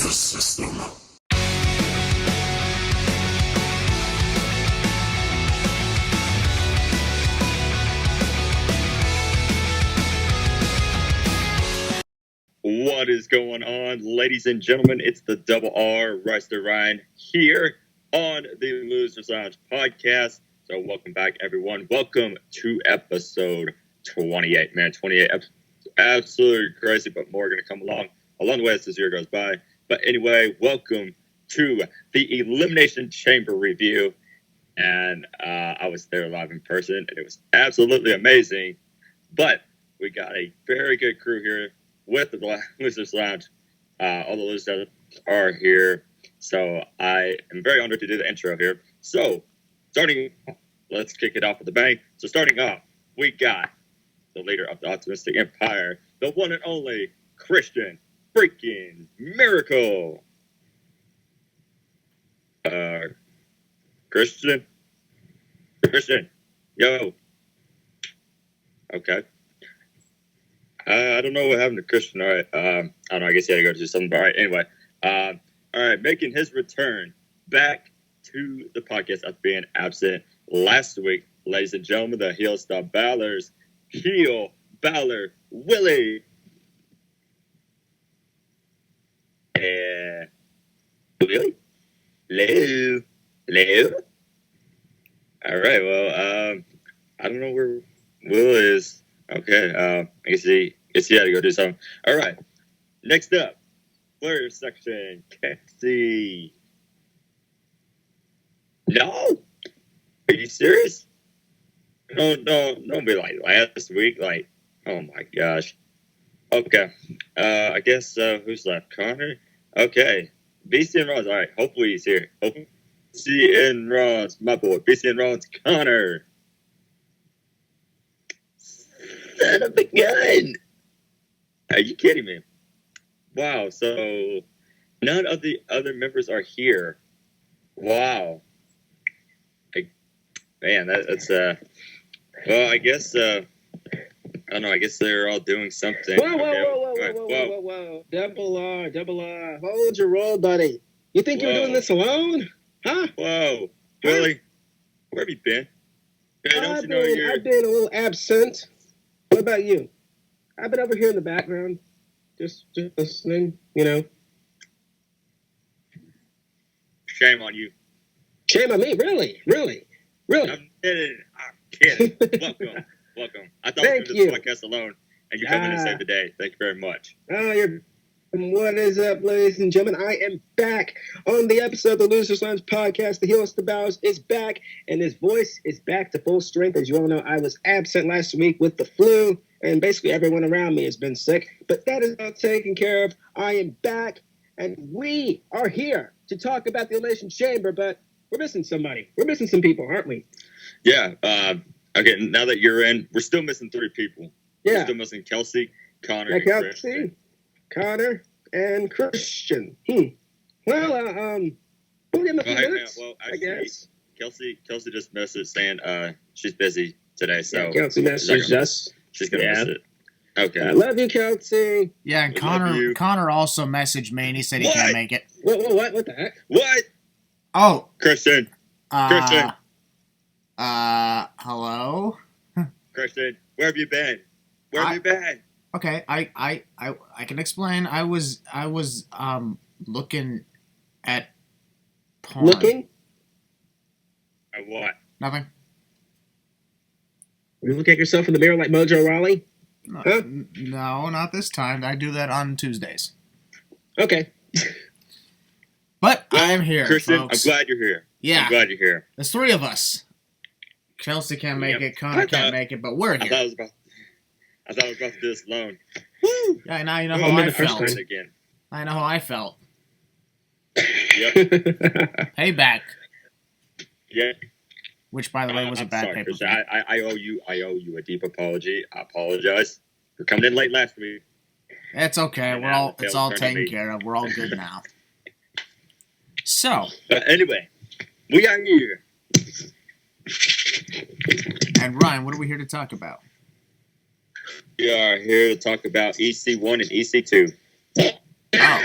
the system. What is going on, ladies and gentlemen? It's the Double R, Ryster Ryan, here on the Losers Lounge podcast. So welcome back, everyone. Welcome to episode 28. Man, 28 episodes. Absolutely crazy, but more are going to come along the way as this year goes by. But anyway, welcome to the Elimination Chamber review. And I was there live in person, and it was absolutely amazing. But we got a very good crew here with the Losers Lounge. All the losers are here. So I am very honored to do the intro here. So, let's kick it off with a bang. So starting off, we got the leader of the Optimistic Empire, the one and only Christian freaking Maracle. Christian? Yo. Okay. I don't know what happened to Christian. All right. I don't know. I guess he had to go do something. All right. Anyway. All right. Making his return back to the podcast after being absent last week, ladies and gentlemen, the Heel Star Ballers, Heel Baller Willie. Willie? Hello? All right. Well, I don't know where Will is. Okay. I guess he had to go do something. All right. Next up, player section, KELSEY. No? Are you serious? No, don't be like last week. Like, oh my gosh. Okay. I guess, who's left? Connor? Okay. BC and Rollins. All right. Hopefully he's here. BC and Rollins, my boy. BC and Rollins, Connor. Son of a gun. Are you kidding me? Wow. So none of the other members are here. Wow. Man, that's well, I guess I don't know. I guess they're all doing something. Whoa. Double R. Hold your roll, buddy. You think you're doing this alone? Huh? Whoa. Willie, where have you been? Hey, I've been a little absent. What about you? I've been over here in the background, just listening, you know. Shame on you. Shame on me? Really? I'm kidding. Welcome. I thought we were doing this podcast alone, and you come in and save the day. Thank you very much. What is up, ladies and gentlemen? I am back on the episode of the Losers Lounge podcast. The Heel of the Bows is back, and his voice is back to full strength. As you all know, I was absent last week with the flu, and basically everyone around me has been sick. But that is all taken care of. I am back, and we are here to talk about the Elimination Chamber, but we're missing somebody. We're missing some people, aren't we? Yeah. Okay, now that you're in, we're still missing 3 people. Yeah. We're still missing KELSEY, Connor, and KELSEY, Christian. Connor, and Christian. Well, we'll give him a few minutes, I guess. KELSEY just messaged saying she's busy today, so yeah, KELSEY messaged us. She's gonna miss it. Okay. I love you, KELSEY. Yeah, and Connor also messaged me and he said he can't make it. What the heck? What? Oh. Christian. Hello? Christian, where have you been? Okay, I can explain. I was looking at porn. Looking? At what? Nothing. You look at yourself in the mirror like Mojo Rawley? No, huh? No, not this time. I do that on Tuesdays. Okay. But I'm here, Christian, folks. I'm glad you're here. Yeah. I'm glad you're here. There's 3 of us. KELSEY can't make it, Connor can't make it, but we're here. I thought I was about to do this alone. Woo! Yeah, now you know how I felt. Again. I know how I felt. Yep. Payback. Yeah. Which, by the way, was a bad pay-per-view. Christian, I owe you a deep apology. I apologize for coming in late last week. It's okay. It's all taken care of. We're all good now. So. Anyway, we are here. And Ryan, what are we here to talk about? We are here to talk about EC1 and EC2. Oh.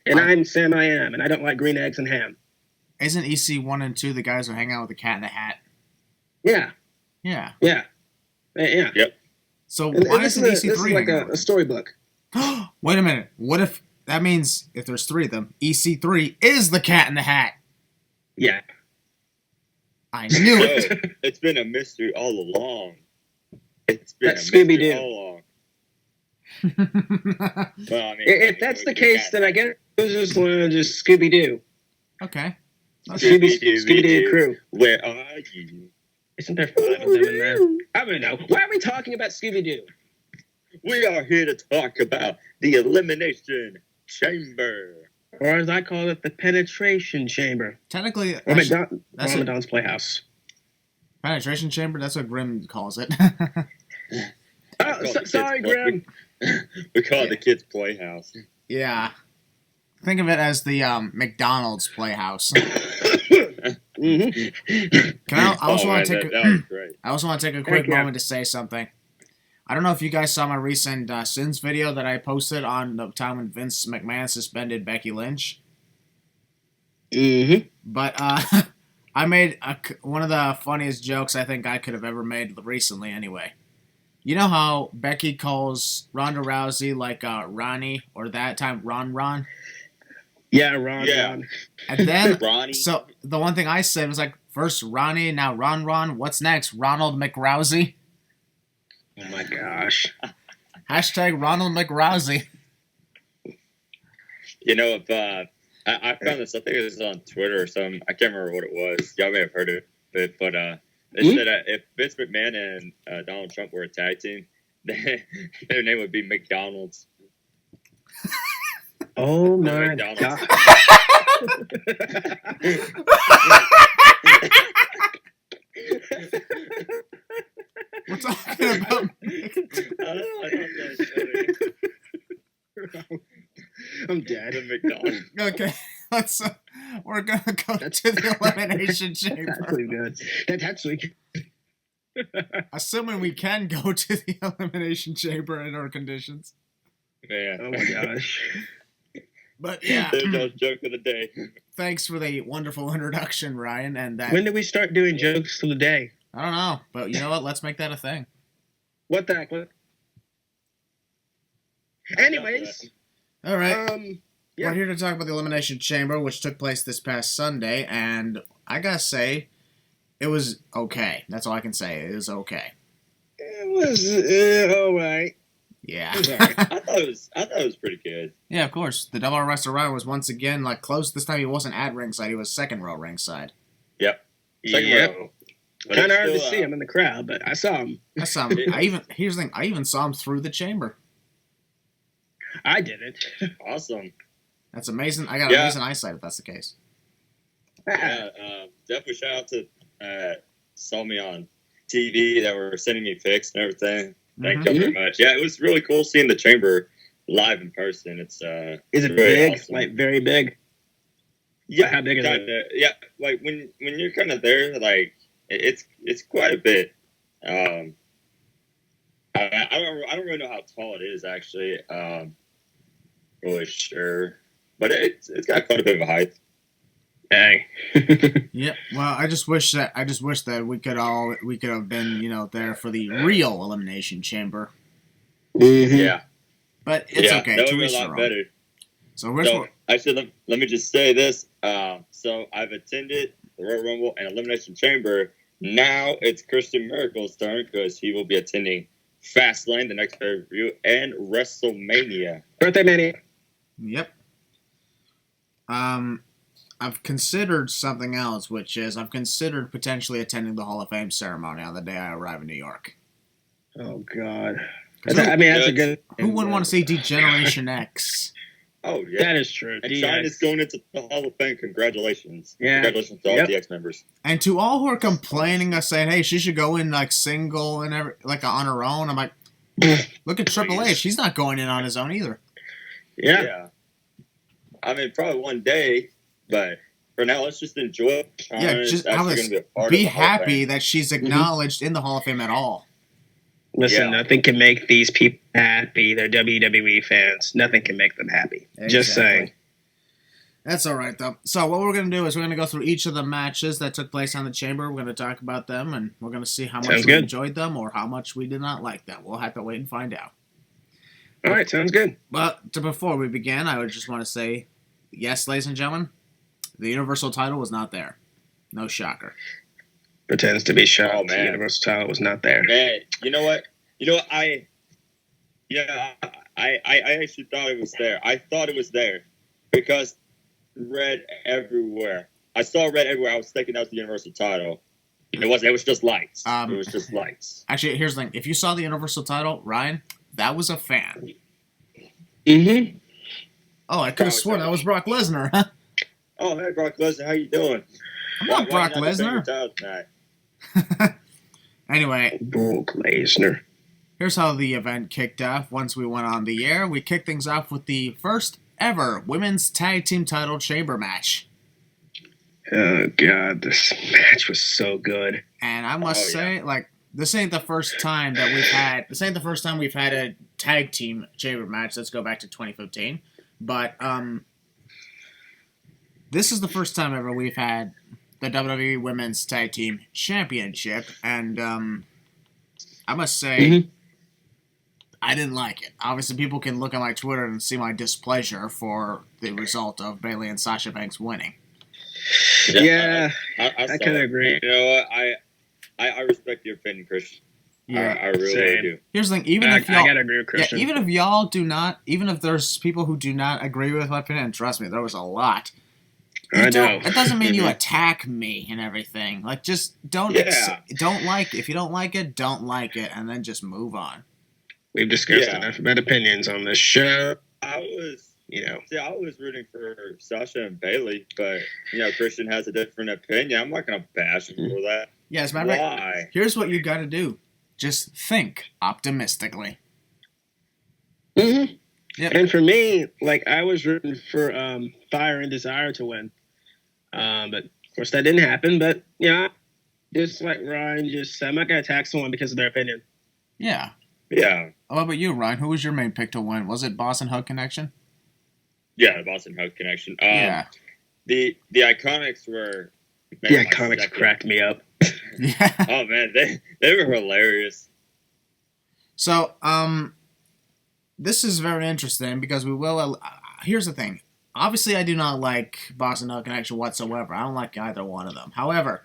And I'm Sam I Am, and I don't like green eggs and ham. Isn't EC 1 and 2 the guys who hang out with the Cat in the Hat? Yeah. Yeah. Yeah. Yeah. Yep. So why isn't EC3 this is like a storybook. Wait a minute. What if that means if there's 3 of them, EC3 is the Cat in the Hat? Yeah. I knew it. So, it's been a mystery all along. It's been That's a mystery Scooby-Doo. all along. Well, I mean, If that's the case, then I guess Losers Lounge is Scooby-Doo. Okay. Scooby-Doo crew. Where are you? Isn't there 5 of them in there? I don't know. Why are we talking about Scooby-Doo? We are here to talk about the Elimination Chamber. Or as I call it, the Penetration Chamber. Technically, Or that's Ramadan's Playhouse. Penetration Chamber. That's what Grimm calls it. Sorry, Grim. We call it the kids' playhouse. Yeah. Think of it as the McDonald's Playhouse. Mm-hmm. I also want to take that was great. I also want to take a quick moment to say something. I don't know if you guys saw my recent Sins video that I posted on the time when Vince McMahon suspended Becky Lynch. Mm-hmm. But I made one of the funniest jokes I think I could have ever made recently anyway. You know how Becky calls Ronda Rousey like Ronnie, or that time Ron? Yeah, Ron. And then, Ronnie. So the one thing I said was like, first Ronnie, now Ron. What's next? Ronald McRousey? Oh my gosh. Hashtag Ronald McRousey. You know, if I found this, I think it was on Twitter or something. I can't remember what it was. Y'all may have heard of it, but they said if Vince McMahon and Donald Trump were a tag team, their name would be McDonald's. Oh my God. We're talking about. I'm dead. McDonald's. Okay, we're gonna go to the Elimination Chamber. That's pretty good. That's actually good. Assuming we can go to the Elimination Chamber in our conditions. Man. Oh my gosh. But yeah, There's no joke of the day. thanks for the wonderful introduction, Ryan. And that When did we start doing jokes of the day? I don't know, but you know what? Let's make that a thing. What the heck? What? Anyways, All right. yeah. We're here to talk about the Elimination Chamber, which took place this past Sunday, and I gotta say, it was okay. That's all I can say. It was okay. It was all right. Yeah. It was all right. I thought it was pretty good. Yeah, of course. The Double R Wrestler Ryan was once again like close. This time he wasn't at ringside; he was second row ringside. Yep. Second Yep. row. But Kind of it's hard to still, see him in the crowd, but I saw him. I saw him. Here's the thing: I even saw him through the chamber. I did it. Awesome. That's amazing. I got Yeah. amazing eyesight if that's the case. Yeah, definitely shout out to saw me on TV that were sending me pics and everything. Thank you very much. Yeah, it was really cool seeing the chamber live in person. It's Is it very big? awesome. Like very big? Yeah, How big is it? kinda, yeah, like when you're kind of there, like it's quite a bit. I don't really know how tall it is actually. Really sure, but it's got quite a bit of a height. Dang. Yep. Well, I just wish that we could have been there for the real Elimination Chamber. Mm-hmm. Yeah, But it's okay. That To would be each a their lot own. better. So where's So actually, let me just say this. So I've attended the Royal Rumble and Elimination Chamber. Now it's Christian Miracle's turn because he will be attending Fastlane, the next pay-per-view, and WrestleMania. Birthday Mania. Yep. I've considered something else, which is I've considered potentially attending the Hall of Fame ceremony on the day I arrive in New York. Oh God. I mean, that's a good. Who wouldn't want to see Degeneration X? Oh yeah, That is true. and DX. China's going into the Hall of Fame. Congratulations! Yeah. Congratulations to all Yep. DX members. And to all who are complaining, saying, "Hey, she should go in like single and on her own," I'm like, look at Triple H. He's not going in on his own either. Yeah. I mean, probably one day, but for now, let's just enjoy it. China's just actually going to be a part be of the Hall of happy Fame. that she's acknowledged in the Hall of Fame at all. Listen, Yeah. nothing can make these people happy. They're WWE fans. Nothing can make them happy. Just Exactly. saying. That's all right, though. So what we're going to do is we're going to go through each of the matches that took place on the Chamber. We're going to talk about them, and we're going to see how much Sounds we good. enjoyed them or how much we did not like them. We'll have to wait and find out. All right, sounds good. But before we begin, I would just want to say, yes, ladies and gentlemen, the Universal title was not there. No shocker. Pretends to be shocked. Oh, man. The Universal title was not there. Man, you know what? I actually thought it was there. I thought it was there because red everywhere. I saw red everywhere. I was thinking that was the Universal title. It wasn't. It was just lights. It was just lights. Actually, here's the thing. If you saw the Universal title, Ryan, that was a fan. Mm-hmm. Oh, I could have sworn that was Brock Lesnar, huh? Oh, hey, Brock Lesnar, how you doing? I'm not Brock Why not defend your Lesnar. title tonight? Anyway, Brock Lesnar. here's how the event kicked off. Once we went on the air, we kicked things off with the first ever women's tag team title chamber match. Oh, God, this match was so good. And I must say, like, this ain't the first time that we've had a tag team chamber match. Let's go back to 2015. But this is the first time ever we've had the WWE Women's Tag Team Championship, and I must say, I didn't like it. Obviously, people can look at my Twitter and see my displeasure for the result of Bayley and Sasha Banks winning. Yeah, I saw kind of it. agree. You know what? I respect your opinion, Christian. Yeah. I really Same. do. Here's the thing, I gotta agree with Christian. even if there's people who do not agree with my opinion, and trust me, there was a lot. I know. It doesn't mean you attack me and everything. Like, just don't like. If you don't like it, don't like it, and then just move on. We've discussed enough about opinions on this show. I was rooting for Sasha and Bayley, but Christian has a different opinion. I'm not gonna bash him for that. Yeah, as a matter of fact, Why? here's what you got to do: just think optimistically. Mm-hmm. Yep. And for me, like, I was rooting for Fire and Desire to win. But, of course, that didn't happen. But, just like Ryan just said, I'm not going to attack someone because of their opinion. Yeah. Yeah. What about you, Ryan? Who was your main pick to win? Was it Boston Hug Connection? Yeah, the Boston Hug Connection. Yeah. The Iconics were... The Iconics cracked me up. Yeah. Oh, man, they were hilarious. So, this is very interesting because we will... here's the thing. Obviously, I do not like Boston Hug Connection whatsoever. I don't like either one of them. However,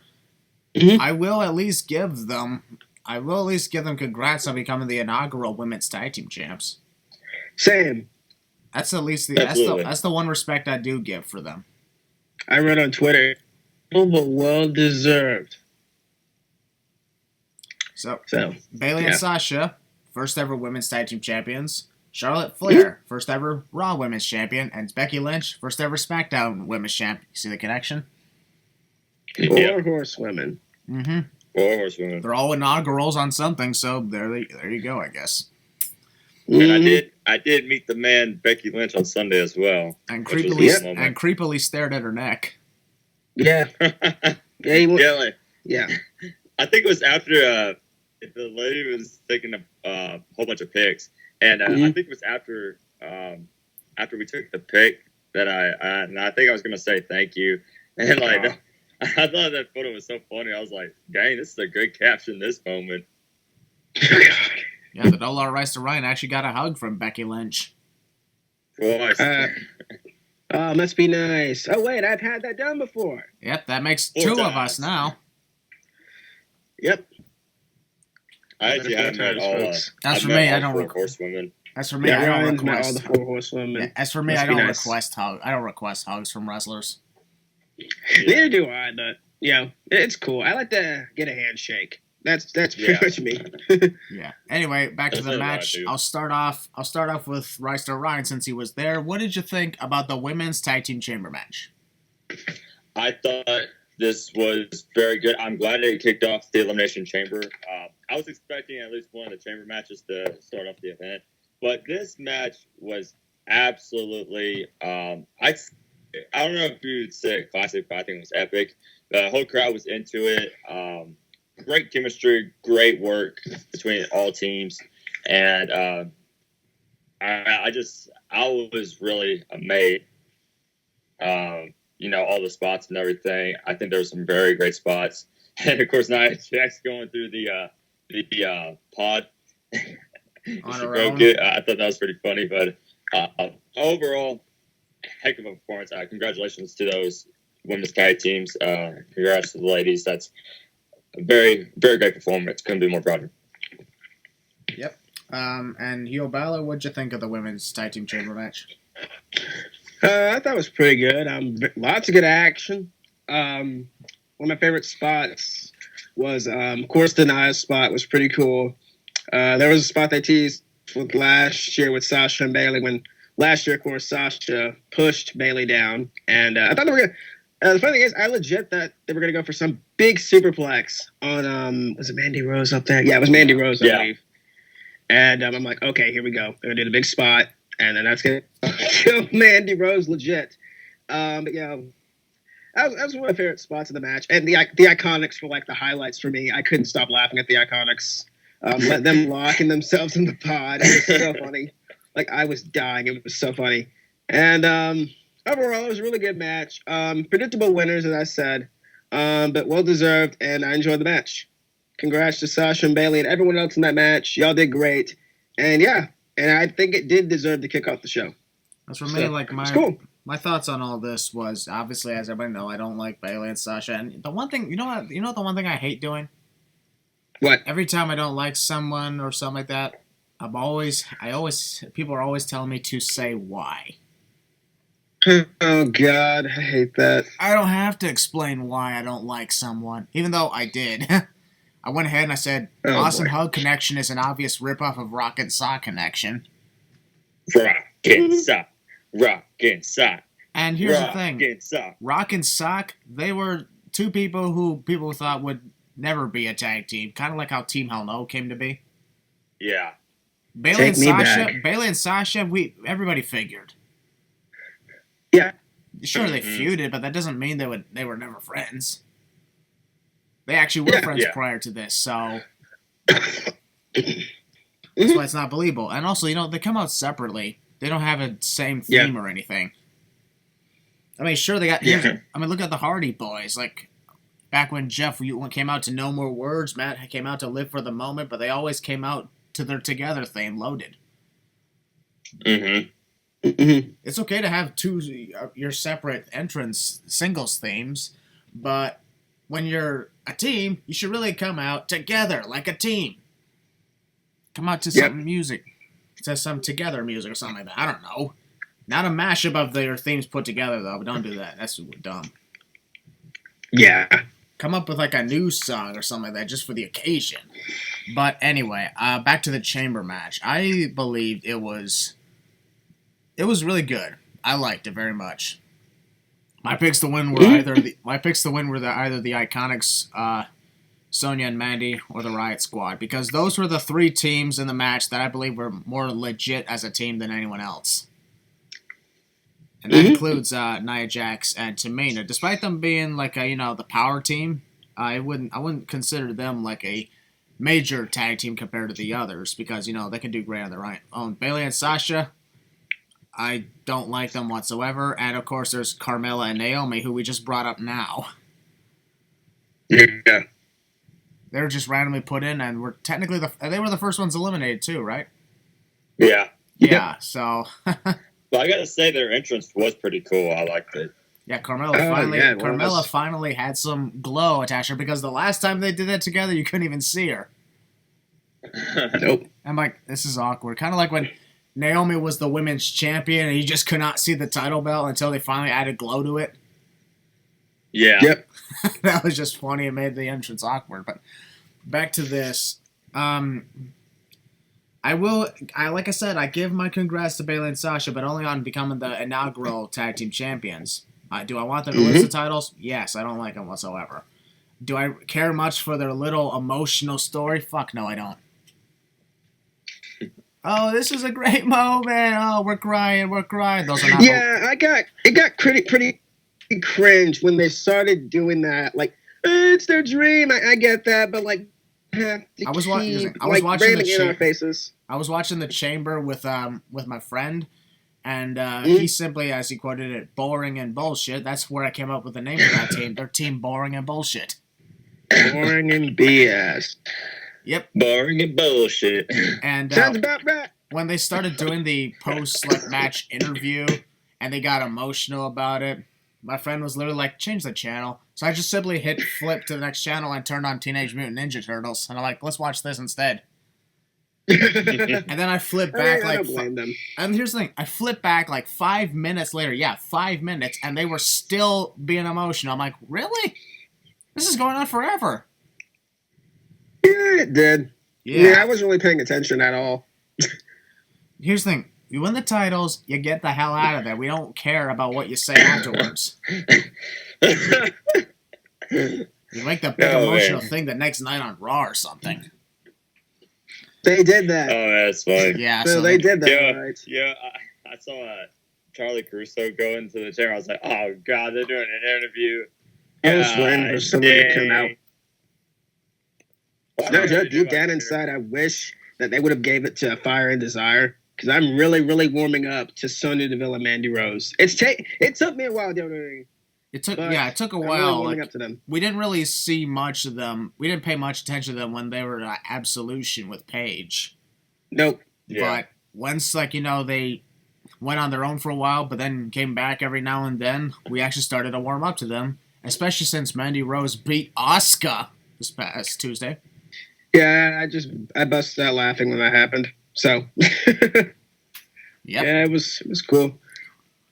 I will at least give them congrats on becoming the inaugural women's tag team champs. Same. That's at least Absolutely. that's the one respect I do give for them. I wrote on Twitter, but well deserved. So Bayley yeah. and Sasha, first ever women's tag team champions. Charlotte Flair, first ever Raw women's champion, and Becky Lynch, first ever SmackDown women's champion. You see the connection? Four horsewomen. Mm-hmm. Four horsewomen. They're all inaugurals on something, so there you go, I guess. And I did meet the man Becky Lynch on Sunday as well. And which was a nice moment. creepily stared at her neck. Yeah. Yeah. I think it was after the lady was taking a whole bunch of pics, and I think it was after we took the pic that I think I was gonna say thank you, and like I thought that photo was so funny. I was like, dang, this is a great caption. This moment. Yeah, the $1 Rice to Ryan actually got a hug from Becky Lynch. Must be nice. Oh wait, I've had that done before. Yep, that makes two of us now. Yep. I actually haven't met all. That's for me. I don't request horsewomen. That's for me. I don't request all the four horsewomen. Yeah, as for me, I don't request hugs. I don't request hugs from wrestlers. Neither do I, but it's cool. I like to get a handshake. That's pretty much me. Yeah. Anyway, back to the match. I'll start off with Rice to Ryan since he was there. What did you think about the women's tag team chamber match? I thought this was very good. I'm glad it kicked off the Elimination Chamber. I was expecting at least one of the chamber matches to start off the event, but this match was absolutely. I don't know if you'd say classic, but I think it was epic. The whole crowd was into it. Great chemistry, great work between all teams, and I was really amazed All the spots and everything. I think there were some very great spots. And of course, Nia Jax going through the pod. She broke it. I thought that was pretty funny, but overall, heck of a performance. Congratulations to those women's tag teams. Congrats to the ladies. That's a very, very great performance. Couldn't be more proud of. Yep. And Heel Balor, what'd you think of the women's tag team chamber match? I thought it was pretty good. Lots of good action. One of my favorite spots was, of course, the Nia spot was pretty cool. There was a spot they teased with last year with Sasha and Bayley when last year, of course, Sasha pushed Bayley down. And I thought they were going to... the funny thing is, I legit thought they were going to go for some big superplex on... was it Mandy Rose up there? Yeah, it was Mandy Rose, I believe. And I'm like, okay, here we go. They're going to do the big spot. And then that's going to kill Mandy Rose legit. But yeah, that was one of my favorite spots of the match. And the Iconics were like the highlights for me. I couldn't stop laughing at the Iconics. Let them locking themselves in the pod. It was so funny. Like, I was dying. It was so funny. And overall, it was a really good match. Predictable winners, as I said, but well-deserved, and I enjoyed the match. Congrats to Sasha and Bayley and everyone else in that match. Y'all did great. And yeah, and I think it did deserve to kick off the show. As for me, like my thoughts on all this was, obviously, as everybody knows, I don't like Bayley and Sasha. And the one thing, the one thing I hate doing? What? Every time I don't like someone or something like that, people are always telling me to say why. Oh, God, I hate that. I don't have to explain why I don't like someone, even though I did. I went ahead and I said, Awesome Hug Connection is an obvious ripoff of Rock and Sock Connection. Rock and Sock. Rock and Sock. And here's the thing. Rock and Sock, they were two people who people thought would never be a tag team. Kind of like how Team Hell No came to be. Yeah. Bayley and Sasha, everybody figured. Yeah. Sure, they feuded, but that doesn't mean they were never friends. They actually were friends prior to this, so that's why it's not believable. And also, they come out separately. They don't have a same theme or anything. I mean, sure, they got... look at the Hardy Boys. Like, back when Jeff came out to No More Words, Matt came out to Live for the Moment, but they always came out to their Together theme, Loaded. It's okay to have your separate entrance singles themes, but when you're a team, you should really come out together like a team. Come out to some music. To some together music or something like that. I don't know. Not a mashup of their themes put together, though. But don't do that. That's dumb. Yeah. Come up with like a new song or something like that just for the occasion. But anyway, back to the chamber match. I believed it was really good. I liked it very much. My picks to win were either the Iconics, Sonya and Mandy, or the Riot Squad, because those were the three teams in the match that I believe were more legit as a team than anyone else. And that includes Nia Jax and Tamina. Despite them being like the power team, I wouldn't consider them like a major tag team compared to the others, because they can do great on their own. Bayley and Sasha, I don't like them whatsoever. And, of course, there's Carmella and Naomi, who we just brought up now. Yeah. They were just randomly put in, and were technically they were the first ones eliminated, too, right? Yeah. Yeah, so... Well, I gotta say, their entrance was pretty cool. I liked it. Yeah, Carmella finally had some glow attached to her, because the last time they did that together, you couldn't even see her. Nope. I'm like, this is awkward. Kind of like when Naomi was the women's champion and you just could not see the title belt until they finally added glow to it. Yeah. Yep. That was just funny. It made the entrance awkward. But back to this. Like I said, I give my congrats to Bayley and Sasha, but only on becoming the inaugural tag team champions. Do I want them to lose the titles? Yes, I don't like them whatsoever. Do I care much for their little emotional story? Fuck no, I don't. Oh, this is a great moment. Oh, we're crying. Those are not. Yeah, it got pretty cringe when they started doing that. Like, it's their dream. I get that, but like, I was watching the chamber with my friend, And he simply, as he quoted it, boring and bullshit. That's where I came up with the name of that team. Their team boring and bullshit. Boring and BS. Yep. Boring and bullshit. And sounds about right. When they started doing the post-match interview and they got emotional about it, my friend was literally like, change the channel. So I just simply hit flip to the next channel and turned on Teenage Mutant Ninja Turtles. And I'm like, let's watch this instead. And then I flipped back I don't blame them. And here's the thing. I flipped back like 5 minutes later. Yeah, 5 minutes. And they were still being emotional. I'm like, really? This is going on forever. Yeah, it did. Yeah, I wasn't really paying attention at all. Here's the thing. You win the titles, you get the hell out of there. We don't care about what you say afterwards. You make the big emotional thing the next night on Raw or something. They did that. Oh, that's funny. Yeah, so they did that. Yeah, right. yeah. I saw Charlie Caruso go into the chair. I was like, oh, God, they're doing an interview. I was waiting for someone to come out. No joke, deep down inside, I wish that they would have gave it to Fire and Desire, because I'm really, really warming up to Sonya Deville and Mandy Rose. It took me a while, It took a while. Really warming up to them. We didn't really see much of them. We didn't pay much attention to them when they were at Absolution with Paige. Nope. Yeah. But once, they went on their own for a while, but then came back every now and then, we actually started to warm up to them, especially since Mandy Rose beat Asuka this past Tuesday. Yeah, I busted out laughing when that happened. So, yep. Yeah, it was cool.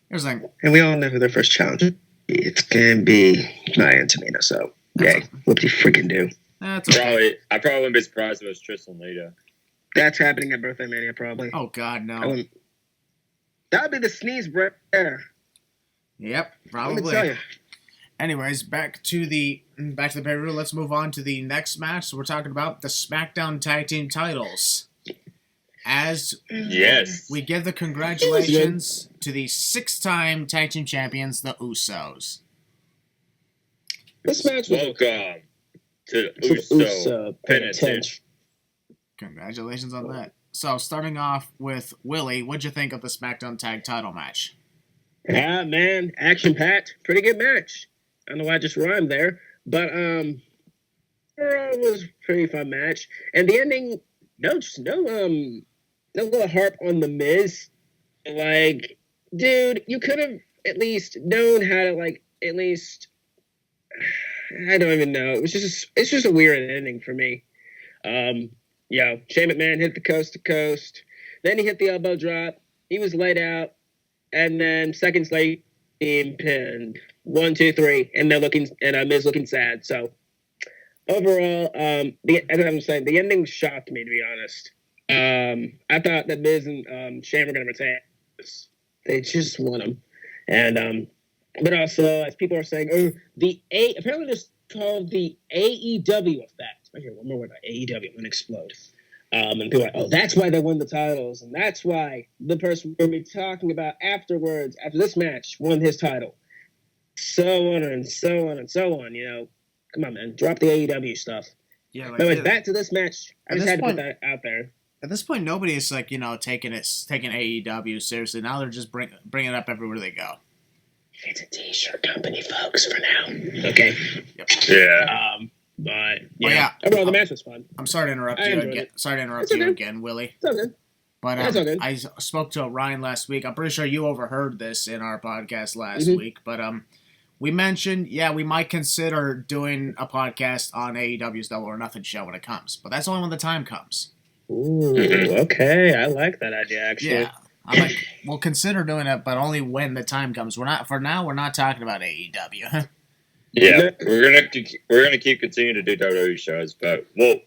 Here's the thing. And we all know who their first challenge. It's gonna be Nia and Tamina. So, yay, whoopsie freaking do. That's okay. I probably wouldn't be surprised if it was Tristan Lita. That's happening at Birthday Mania, probably. Oh God, no. That would be the sneeze break there. Yep, probably. Let me tell you. Anyways, back to the pay-per-view. Let's move on to the next match. So we're talking about the SmackDown Tag Team titles. As we give the congratulations to the 6-time Tag Team Champions, the Usos. This match was welcome to Uso Penitentiary. Congratulations on that. So, starting off with Willie, what'd you think of the SmackDown Tag Title match? Yeah, man, action-packed, pretty good match. I don't know why I just rhymed there, but it was a pretty fun match. And the ending, no little harp on the Miz. Like, dude, you could have at least known how to at least. I don't even know. It's just a weird ending for me. Shane McMahon hit the coast to coast. Then he hit the elbow drop. He was laid out, and then seconds later, being pinned. 1, 2, 3, and they're Miz looking sad. So overall, as I'm saying, the ending shocked me, to be honest. I thought that Miz and Shane were going to retain. They just won them, and but also as people are saying, apparently there's called the AEW effect. I hear one more word about AEW, I'm going to explode. And people are like, that's why they won the titles, and that's why the person we're going to be talking about after this match, won his title. So on and so on and so on, Come on, man. Drop the AEW stuff. Yeah. Anyway, back to this match. I just had to put that out there. At this point, nobody is taking AEW seriously. Now they're just bringing it up everywhere they go. It's a t-shirt company, folks, for now. Okay. Yep. Yeah. But yeah. Overall, the match was fun. I'm sorry to interrupt you again. It. Sorry to interrupt you again, Willie. It's okay. But I spoke to Ryan last week. I'm pretty sure you overheard this in our podcast last week. But we mentioned, we might consider doing a podcast on AEW's Double or Nothing show when it comes. But that's only when the time comes. Ooh, okay. I like that idea, actually. Yeah. I'm like, we'll consider doing it, but only when the time comes. We're not talking about AEW. Yeah, we're gonna keep continuing to do WWE shows, but we'll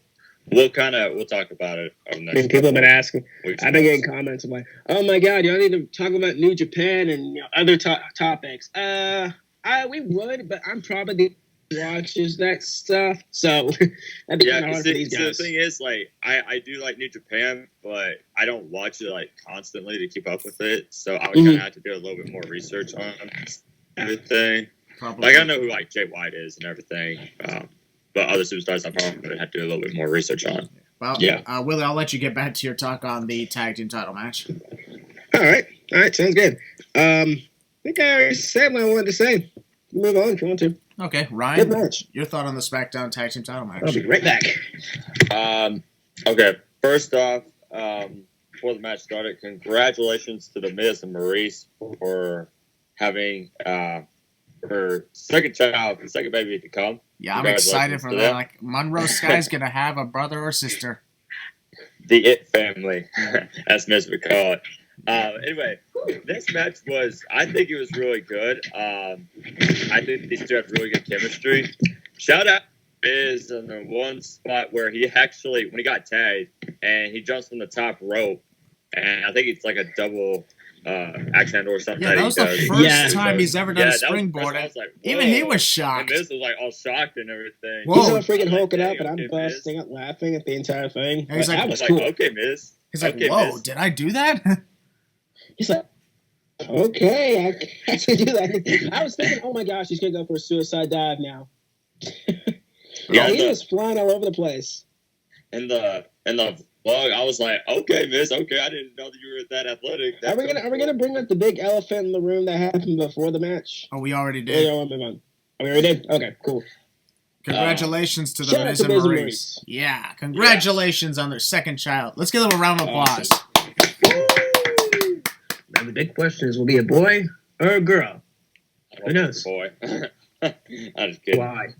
talk about it on next. People have been asking. I've been getting comments of like, "Oh my God, y'all need to talk about New Japan and other topics." We would, but I'm probably watches that stuff, so that'd be kind of hard for these guys. The thing is, I do like New Japan, but I don't watch it constantly to keep up with it. So I would kind of have to do a little bit more research on everything. Probably. I know who Jay White is and everything, but other superstars I probably would have to do a little bit more research on. Well, Willie, I'll let you get back to your talk on the tag team title match. All right. Sounds good. I think I already said what I wanted to say. Move on if you want to. Okay, Ryan, Good match. your thought on the SmackDown Tag Team title match? I'll be right back. Okay, first off, before the match started, congratulations to The Miz and Maurice for having her second child, second baby to come. Yeah, I'm excited for that. Like, Monroe Sky's going to have a brother or sister. The It family, as Miz would call it. Anyway, this match I think it was really good. I think these two have really good chemistry. Shout out Miz in the one spot where he actually, when he got tagged, and he jumps from the top rope, and I think it's like a double action handle or something. Yeah, that was the first time he's ever done a springboard. Like, even he was shocked. And Miz was like all shocked and everything. He's all freaking hulking up, and I'm busting up laughing at the entire thing. He's like, that was cool. Okay, Miz. He's like, okay, whoa, Miz. Did I do that? He's like, okay, I can do that. I was thinking, oh my gosh, he's going to go for a suicide dive now. He was flying all over the place. In the vlog, I was like, okay, Miz, okay, I didn't know that you were that athletic. Are we gonna bring up the big elephant in the room that happened before the match? Oh, we already did. Oh, we already did? Okay, cool. Congratulations to the Miz and Maurice. Yeah, congratulations on their second child. Let's get a little round of applause. Now the big question is, will it be a boy or a girl? Who knows? Boy. I'm just kidding. Why?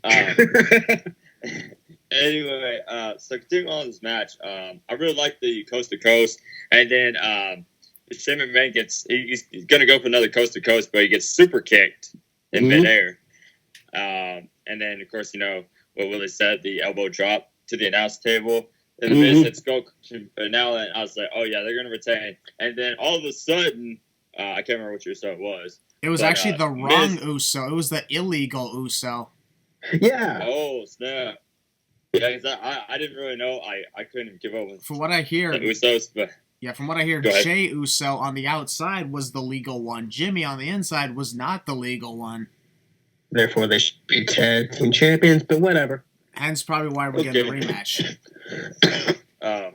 Anyway, so continuing on this match, I really like the coast to coast, and then Shane McMahon he's gonna go for another coast to coast, but he gets super kicked in midair. And then of course, what Willie said, the elbow drop to the announce table. And the Miz hits go now, and I was like, oh yeah, they're gonna retain. And then all of a sudden, I can't remember which Uso it was. It was actually the wrong Uso. It was the illegal Uso. Yeah. Oh snap! Yeah, cause I didn't really know. I couldn't give up with. From what I hear, the Usos, but from what I hear, Jey Uso on the outside was the legal one. Jimmy on the inside was not the legal one. Therefore, they should be tag team champions. But whatever. Hence, probably why we're getting a rematch. I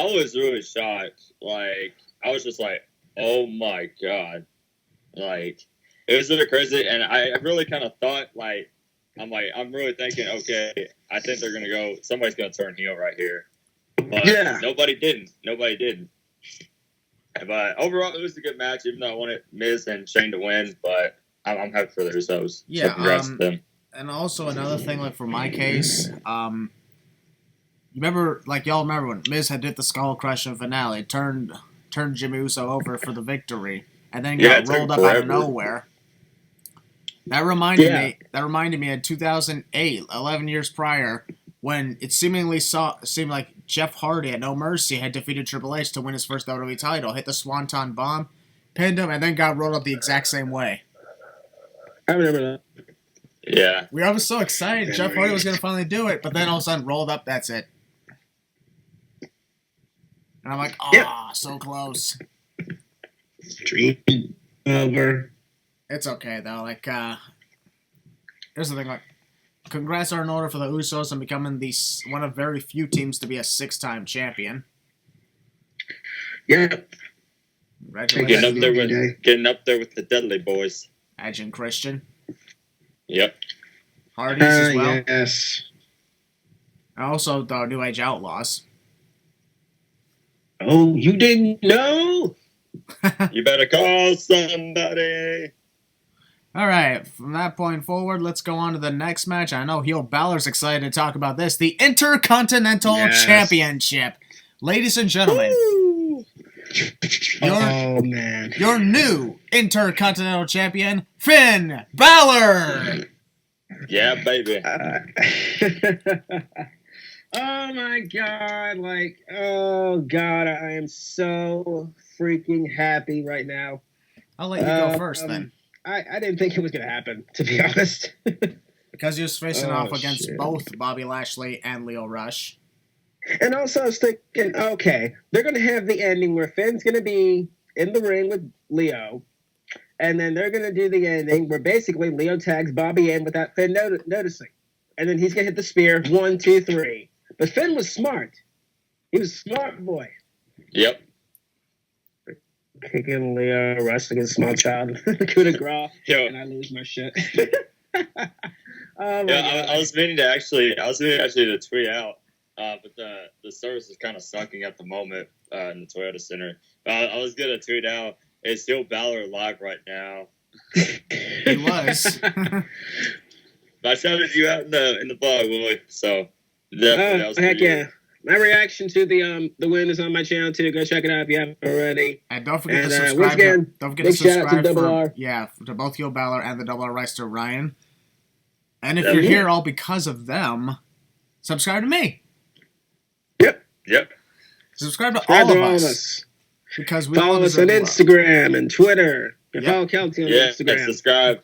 was really shocked. Like, I was just like, oh my god. Like, it was really crazy. And I really kind of thought, like, I'm really thinking, okay, I think they're going to go, somebody's going to turn heel right here. But nobody didn't. But overall, it was a good match, even though I wanted Miz and Shane to win. But I'm happy for the Usos. Yeah, so congrats to them. And also another thing, like for my case, you remember, like y'all remember when Miz had did the Skull Crushing finale, turned Jimmy Uso over for the victory, and then got rolled up out of nowhere. That reminded me of 2008, 11 years prior, when it seemed like Jeff Hardy at No Mercy had defeated Triple H to win his first WWE title, hit the Swanton Bomb, pinned him, and then got rolled up the exact same way. I remember that. Yeah. We all were so excited Jeff Hardy was going to finally do it, but then all of a sudden rolled up, that's it. And I'm like, so close. Dream over. It's okay, though. Like, here's the thing, like, congrats are in order for the Usos and becoming one of very few teams to be a 6-time champion. Yeah. Congratulations. Getting up there with the Dudley boys. Edge and Christian. Yep. Hardys as well. Yes. Also, the New Age Outlaws. Oh, you didn't know? You better call somebody. All right, from that point forward, let's go on to the next match. I know Heel Balor's excited to talk about this. The Intercontinental Championship. Ladies and gentlemen. Your new Intercontinental Champion, Finn Balor. Yeah, baby. Oh my god, I am so freaking happy right now. I'll let you go first then. I didn't think it was going to happen, to be honest. Because he was facing off against both Bobby Lashley and Lio Rush. And also I was thinking, okay, they're going to have the ending where Finn's going to be in the ring with Leo. And then they're going to do the ending where basically Leo tags Bobby in without Finn noticing. And then he's going to hit the spear, 1, 2, 3. But Finn was smart. He was a smart boy. Yep. Kicking Leo, wrestling against small child, coup de grace, Yo. and I lose my shit. Yeah, I was meaning to actually to tweet out, but the service is kind of sucking at the moment in the Toyota Center. I was gonna tweet out, is still Balor live right now? He was. I shouted you out in the blog, Willie. So definitely that was heck for you. yeah! My reaction to the win is on my channel too. Go check it out if you haven't already. And don't forget And, to subscribe. once again, Don't forget big to subscribe shout out to Double R. to both Heel Balor and the Double R Ricer Ryan. And if Yeah. you're here all because of them, subscribe to me. Yep. Subscribe to Subscribe all to of us. Because we Follow all us on deserve love. Instagram and Twitter. And Yep. follow Kelsey on Yeah. Instagram. Subscribe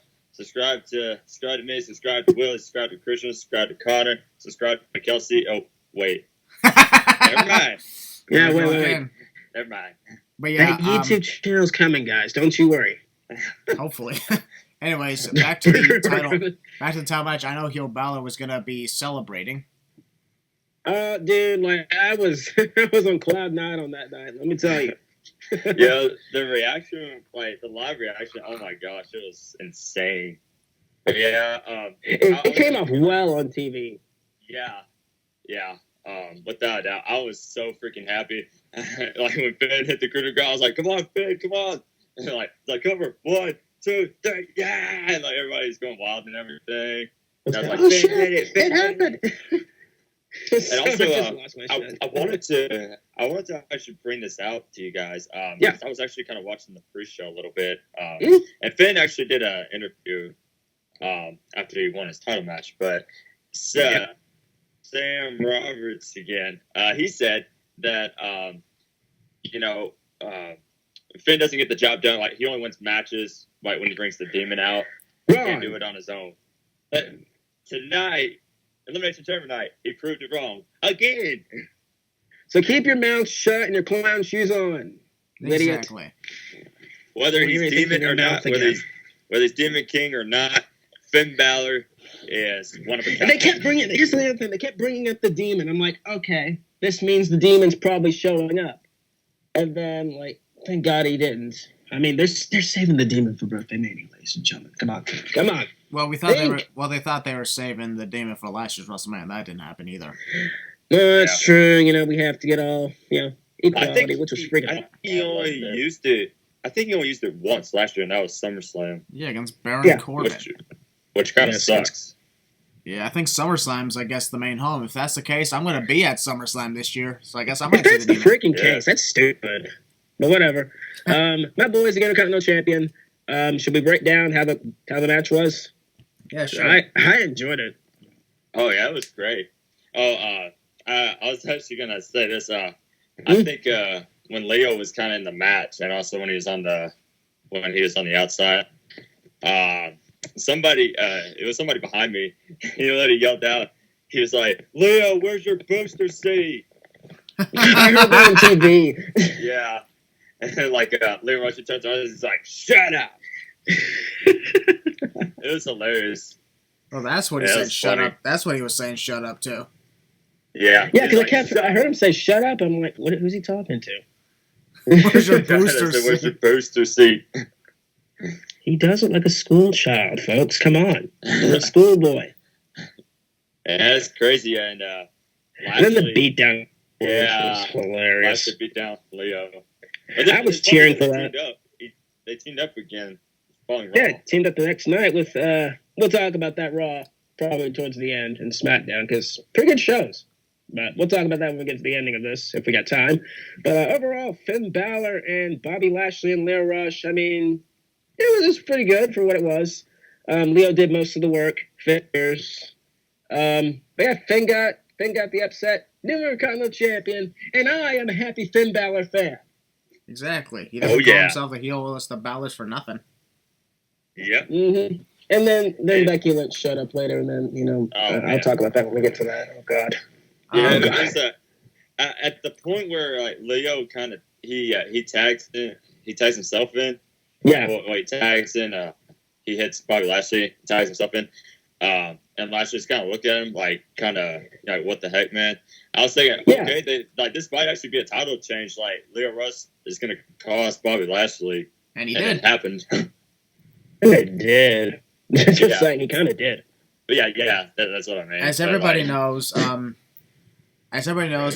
to me. Subscribe to Willie. Subscribe to Christian. Subscribe to Connor. Subscribe to Kelsey. Oh wait. Never mind. Yeah, wait. Never mind. But yeah, That YouTube channel's coming, guys. Don't you worry. hopefully. Anyways, back to the title match. I know Heel Balor was gonna be celebrating. Dude, like I was on cloud nine on that night. Let me tell you. Yeah, the reaction, like the live reaction. Oh my gosh, it was insane. Yeah. It came off well on TV. Yeah. Without a doubt, I was so freaking happy. Like when Finn hit the critter ground, I was like, "Come on, Finn, come on!" And like cover 1, 2, 3, yeah! And like everybody's going wild and everything. And I was like, Oh "Finn shit! did it! Finn It happened!" And also, I just lost my shit. I wanted to actually bring this out to you guys. Yeah. I was actually kind of watching the pre-show a little bit, Mm. and Finn actually did an interview after he won his title match. But Sam Roberts again, he said that Finn doesn't get the job done. Like he only wins matches like when he brings the demon out. He can't do it on his own. But tonight, Elimination Chamber night, he proved it wrong again. So keep your mouth shut and your clown shoes on, idiot. Exactly. Whether he's You're demon thinking or your not, mouth whether again. he's Demon King or not, Finn Balor is one of a kind. And they kept bringing. Here's the other thing. They kept bringing up the demon. I'm like, okay, this means the demon's probably showing up. And then, like, thank God he didn't. I mean, they're saving the demon for birthday Mania, ladies and gentlemen. Come on. Well, they thought they were saving the demon for last year's WrestleMania. That didn't happen either. No, that's true. You know, we have to get all equality, which was freaking. I think he only used it once last year, and that was SummerSlam. Yeah, against Baron Corbin. Which kind of sucks. Yeah, I think SummerSlam's, I guess, the main home. If that's the case, I'm going to be at SummerSlam this year, so I guess I might see If that's the the demon. freaking case, that's stupid. But whatever. My boys again, Continental Champion. Should we break down how the match was? Yeah, sure. I enjoyed it. Oh yeah, it was great. I was actually gonna say this. I think when Leo was kind of in the match, and also when he was on the outside, it was somebody behind me. He yelled out. He was like, "Leo, where's your booster seat?" I heard that on TV. Yeah, and then Leo Rush turns around and he's like, "Shut up." It was hilarious. Well, that's what he said. Shut up. That's what he was saying. Shut up too. Yeah. Yeah, because I heard him say "shut up." I'm like, who's he talking to? Where's your booster Where's your seat? booster seat? He does it like a school child, folks. Come on, he's a schoolboy. Yeah, it's crazy. And And then the beatdown. Yeah, was hilarious. last beat down Leo. I was cheering for that. They teamed up again. Following Yeah, Raw. teamed up the next night with. We'll talk about that Raw probably towards the end and SmackDown because pretty good shows. But we'll talk about that when we get to the ending of this if we got time. But overall, Finn Balor and Bobby Lashley and Leo Rush. I mean, it was pretty good for what it was. Leo did most of the work. But yeah, Finn got the upset. New Intercontinental Champion, and I am a happy Finn Balor fan. Exactly. He doesn't call himself a heel with the Balors for nothing. Yep. Mm-hmm. And then Becky Lynch showed up later, and then I'll talk about that when we get to that. Oh God. Yeah, there's at the point where Leo kind of he tags himself in. Yeah. Well, he tags in. He hits Bobby Lashley, tags himself in. And and Lashley just kind of looked at him like, what the heck, man? I was thinking, Yeah. okay, this might actually be a title change. Like, Leo Rush is going to cost Bobby Lashley. And he and did. it happened. It did. Just Yeah. saying, he kind of did. But yeah, that's what I mean. As But, everybody like, knows,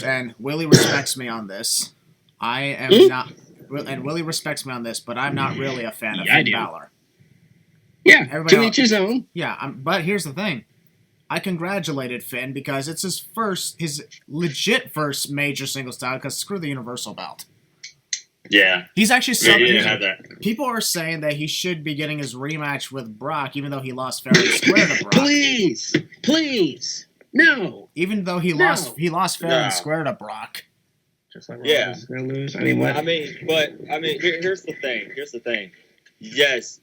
and Willie respects me on this, I am not, and Willie respects me on this, but I'm not really a fan of Yeah, I Finn do. Balor. Yeah, Everybody to else- each his own. Yeah, but here's the thing. I congratulated Finn because it's his legit first major singles title, because screw the Universal belt. Yeah. He's actually Yeah, he something. didn't have that. People are saying that he should be getting his rematch with Brock, even though he lost fair and square to Brock. Please, no. Even though he No. lost fair No. and square to Brock. Just like Yeah. Rollins is gonna lose. I mean, what? Here's the thing. Yes,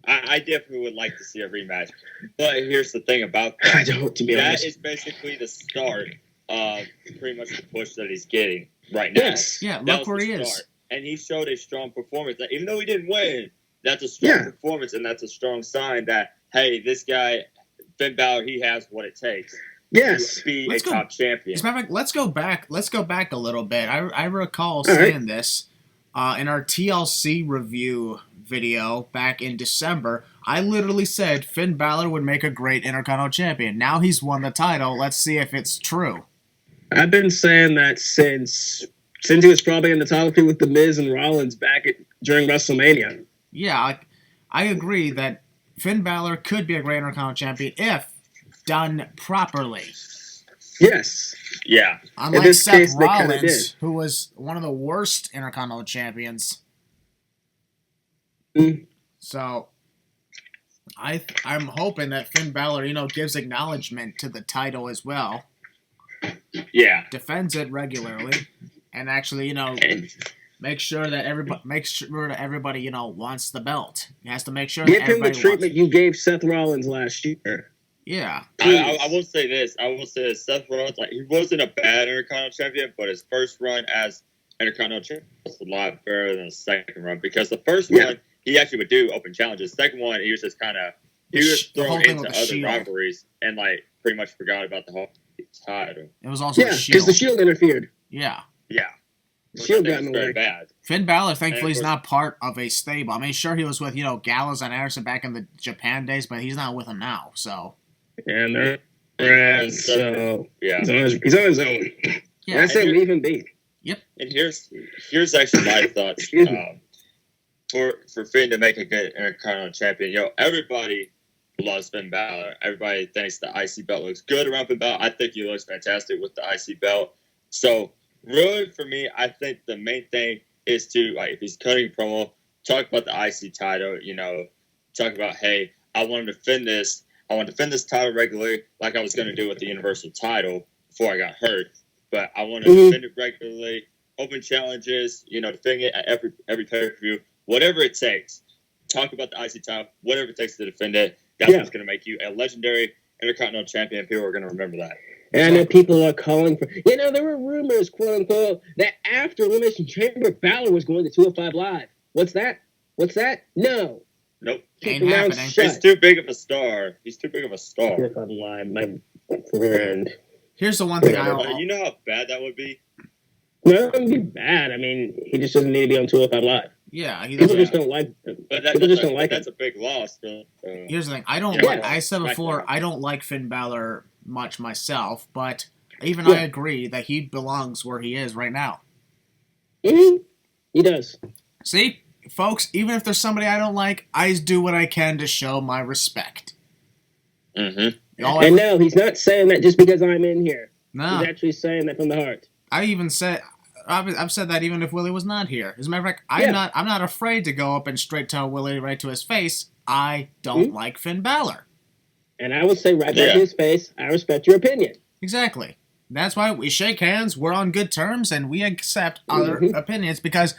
I definitely would like to see a rematch. But here's the thing about that. I don't, to be That honest. is basically the start of pretty much the push that he's getting right now. Yes. Yeah, That look was where the he is. start. And he showed a strong performance. Even though he didn't win, that's a strong Yeah. performance, and that's a strong sign that, hey, this guy, Finn Balor, he has what it takes Yes. to be Let's a go- top champion. As a matter of fact, let's go back a little bit. I recall All saying this in our TLC review video back in December. I literally said Finn Balor would make a great Intercontinental Champion. Now he's won the title. Let's see if it's true. I've been saying that since he was probably in the title feud with The Miz and Rollins during WrestleMania. Yeah, I agree that Finn Balor could be a great Intercontinental Champion if done properly. Yes. Yeah. Unlike this Seth case, they kinda Rollins, did. who was one of the worst Intercontinental Champions. Mm. So, I'm hoping that Finn Balor, gives acknowledgement to the title as well, Yeah. defends it regularly, and actually, And make sure that everybody, wants the belt. He has to make sure Give that him the everybody treatment you gave Seth Rollins last year. Yeah. I will say this. Seth Rollins, he wasn't a bad Intercontinental Champion, but his first run as Intercontinental Champion was a lot better than the second run, because the first one, he actually would do open challenges. The second one, he was just he was The whole thrown thing into with the other Shield. rivalries and pretty much forgot about the whole title. It was also Yeah, the because Shield. the Shield interfered. Yeah. Yeah. The Shield Which I got in think the is way. very bad. Finn Balor, thankfully, And of he's course- not part of a stable. I mean, sure, he was with, Gallows and Anderson back in the Japan days, but he's not with them now, so. And they're rats, so Yeah. he's on his own. Yeah. I say leave him be. And here's actually my thoughts. Excuse me. For Finn to make a good Intercontinental Champion, everybody loves Finn Balor. Everybody thinks the IC belt looks good around Finn Balor. I think he looks fantastic with the IC belt. So, really, for me, I think the main thing is to, if he's cutting promo, talk about the IC title, talk about, hey, I want to defend this. I want to defend this title regularly, like I was going to do with the Universal title before I got hurt. But I want to defend it regularly, open challenges, defend it at every pay-per-view, whatever it takes. Talk about the IC title, whatever it takes to defend it. That's what's going to make you a legendary Intercontinental Champion. People are going to remember that. And I know people are calling for, there were rumors, quote unquote, that after Elimination Chamber, Balor was going to 205 Live. What's that? No. Nope. Keep Ain't your mouth happening. shut. He's too big of a star. 205 Live, my friend. Here's the one thing You know how bad that would be? No, it wouldn't be bad. I mean, he just doesn't need to be on 205 Live. Yeah, he People doesn't. just don't like him. But People just don't like that's him. a big loss. Here's the thing. I don't Yeah. like. I said before, Right. I don't like Finn Balor much myself, but even Yeah. I agree that he belongs where he is right now. He does. See, folks, even if there's somebody I don't like, I do what I can to show my respect. Mm-hmm. And no, he's not saying that just because I'm in here. No, He's actually saying that from the heart. I even said. I've said that even if Willie was not here. As a matter of fact, Yeah. I'm not afraid to go up and straight tell Willie right to his face. I don't like Finn Balor. And I will say right back Yeah. to his face, I respect your opinion. Exactly. That's why we shake hands, we're on good terms, and we accept other opinions, because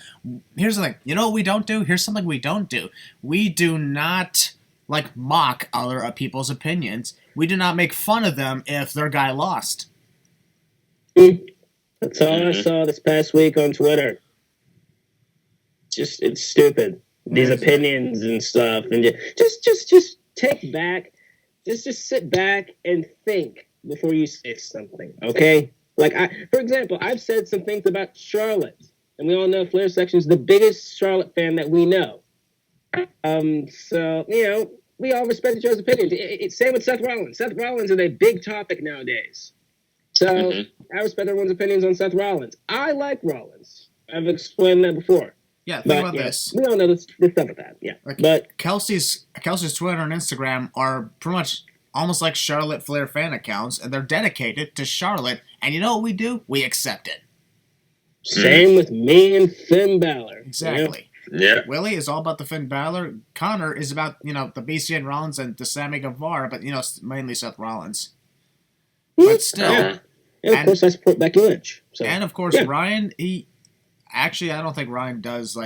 here's the thing. You know what we don't do? Here's something we don't do. We do not, mock other people's opinions. We do not make fun of them if their guy lost. That's all I saw this past week on Twitter. It's stupid. These opinions and stuff, and just take back just sit back and think before you say something, okay? Like, for example, I've said some things about Charlotte, and we all know Flair Section's the biggest Charlotte fan that we know. So, we all respect each other's opinions. Same with Seth Rollins. Seth Rollins is a big topic nowadays. So, I respect everyone's opinions on Seth Rollins. I like Rollins. I've explained that before. Yeah, think about this. We all know this stuff with that, yeah. Like, but Kelsey's Twitter and Instagram are pretty much almost like Charlotte Flair fan accounts, and they're dedicated to Charlotte. And you know what we do? We accept it. Same with me and Finn Balor. Exactly. Yeah. Willie is all about the Finn Balor. Connor is about, the BCN Rollins and the Sammy Guevara, but, mainly Seth Rollins. But still. And of course, I support Becky Lynch. So. And of course, Ryan, Actually, I don't think Ryan does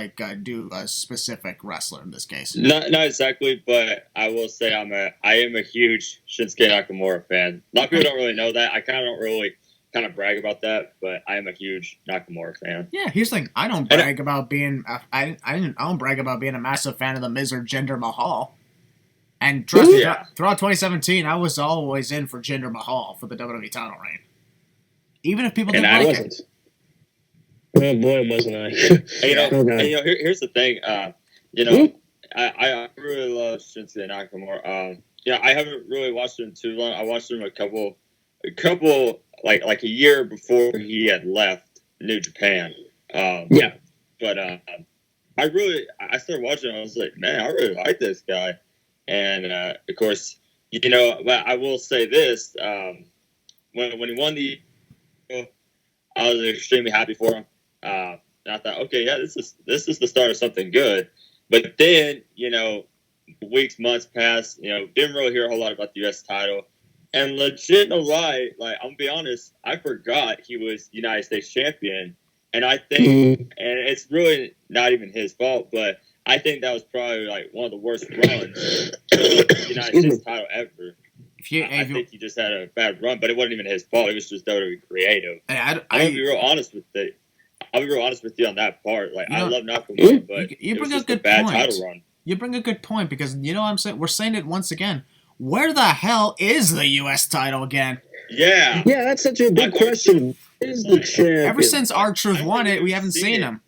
do a specific wrestler in this case. Not exactly, but I will say I am a huge Shinsuke Nakamura fan. A lot of people don't really know that. I don't really brag about that, but I am a huge Nakamura fan. Yeah, here's the thing. I don't brag about being I don't brag about being a massive fan of the Miz or Jinder Mahal. And trust me, throughout 2017, I was always in for Jinder Mahal for the WWE title reign, even if people didn't like it. Oh boy, wasn't I? Here's the thing. I really love Shinsuke Nakamura. I haven't really watched him too long. I watched him a couple, like a year before he had left New Japan. But I started watching him. I was like, man, I really like this guy. And of course, but I will say this: when he won the, I was extremely happy for him. I thought, okay, yeah, this is the start of something good. But then, weeks, months passed. Didn't really hear a whole lot about the U.S. title. And legit, no lie, I'm gonna be honest, I forgot he was United States champion. And I think, and it's really not even his fault, but I think that was probably one of the worst runs of the United States title ever. I think he just had a bad run, but it wasn't even his fault. It was just WWE creative. I'll be real honest with it. I'll be real honest with you on that part. I love Nakamura, but you bring it was a good bad point. Title run. You bring a good point because what I'm saying. We're saying it once again. Where the hell is the U.S. title again? Yeah, that's such a big question. Is the champion? Ever since R-Truth won it, we haven't seen him.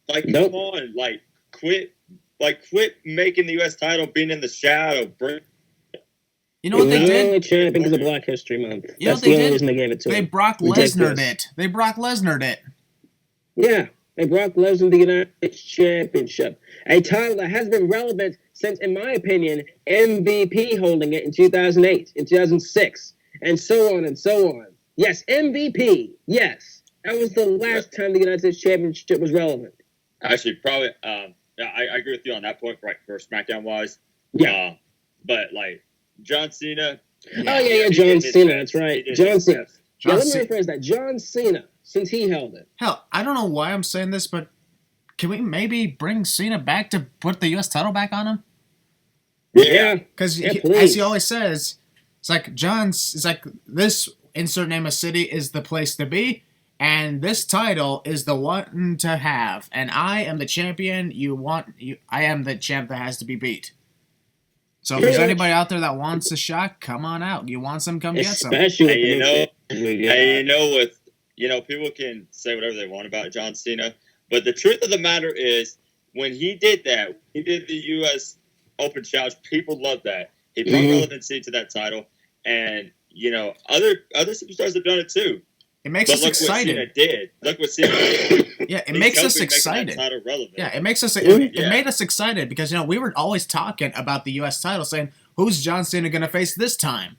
Come on, quit making the U.S. title being in the shadow. You know what they did? Only champion because of Black History Month. You know That's the only reason they gave it to him. They Brock Lesnar'd it. Yeah, they Brock Lesnar the United States Championship, a title that has been relevant since, in my opinion, MVP holding it in 2008, in 2006, and so on and so on. Yes, MVP. Yes, that was the last time the United States Championship was relevant. Actually, probably. I agree with you on that point. For SmackDown wise. Yeah. But John Cena. John Cena. That's right. John Cena. Let me rephrase that. John Cena, since he held it. Hell, I don't know why I'm saying this, but can we maybe bring Cena back to put the U.S. title back on him? Yeah. Because as he always says, it's like this insert name of city is the place to be, and this title is the one to have. And I am the champion. I am the champ that has to be beat. So if there's anybody out there that wants a shot, come on out. You want some, come get some. Especially people can say whatever they want about John Cena, but the truth of the matter is, when he did that, he did the U.S. Open Challenge. People loved that. He brought relevancy to that title, and other superstars have done it too. It makes us excited. Look what Cena did. Yeah, it makes us excited. Yeah, it makes us. It made us excited because we were always talking about the U.S. title, saying who's John Cena going to face this time?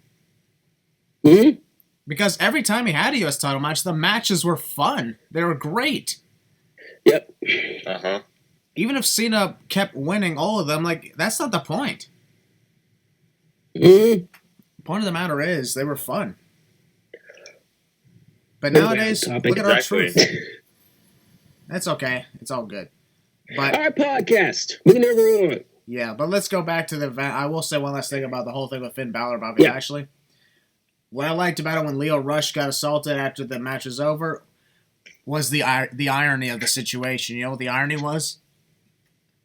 Mm-hmm. Because every time he had a U.S. title match, the matches were fun. They were great. Yep. Even if Cena kept winning all of them, that's not the point. Mm-hmm. The point of the matter is they were fun. But nowadays, look at R-Truth. That's okay. It's all good. But our podcast. We can never on. Yeah, but let's go back to the event. I will say one last thing about the whole thing with Finn Balor, Bobby Lashley. What I liked about it when Leo Rush got assaulted after the match was over was the irony of the situation. You know what the irony was?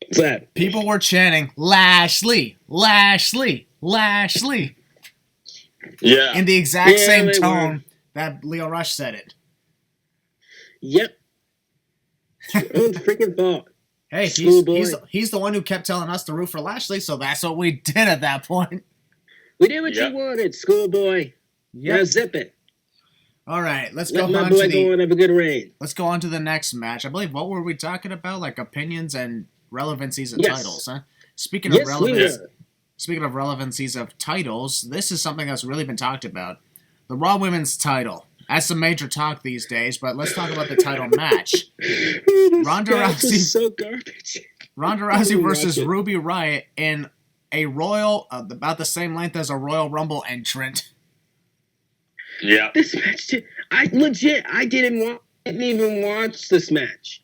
What's that? People were chanting, Lashley, Lashley. Lashley. Yeah. In the exact same they tone that Leo Rush said it. Yep. Own freaking thought. Hey, he's the one who kept telling us to root for Lashley, so that's what we did at that point. We did what you wanted, schoolboy. Yep. Now zip it. All right, let's Let go my on boy to go and have a good reign. Let's go on to the next match. I believe, what were we talking about? Like opinions and relevancies of titles, huh? Speaking of relevancies of titles, this is something that's really been talked about. The Raw Women's title. That's some major talk these days, but let's talk about the title match. Ronda Rousey is so garbage. Ronda Rousey versus Ruby Riott in a Royal, about the same length as a Royal Rumble entrant. Yeah. This match, I didn't even watch this match.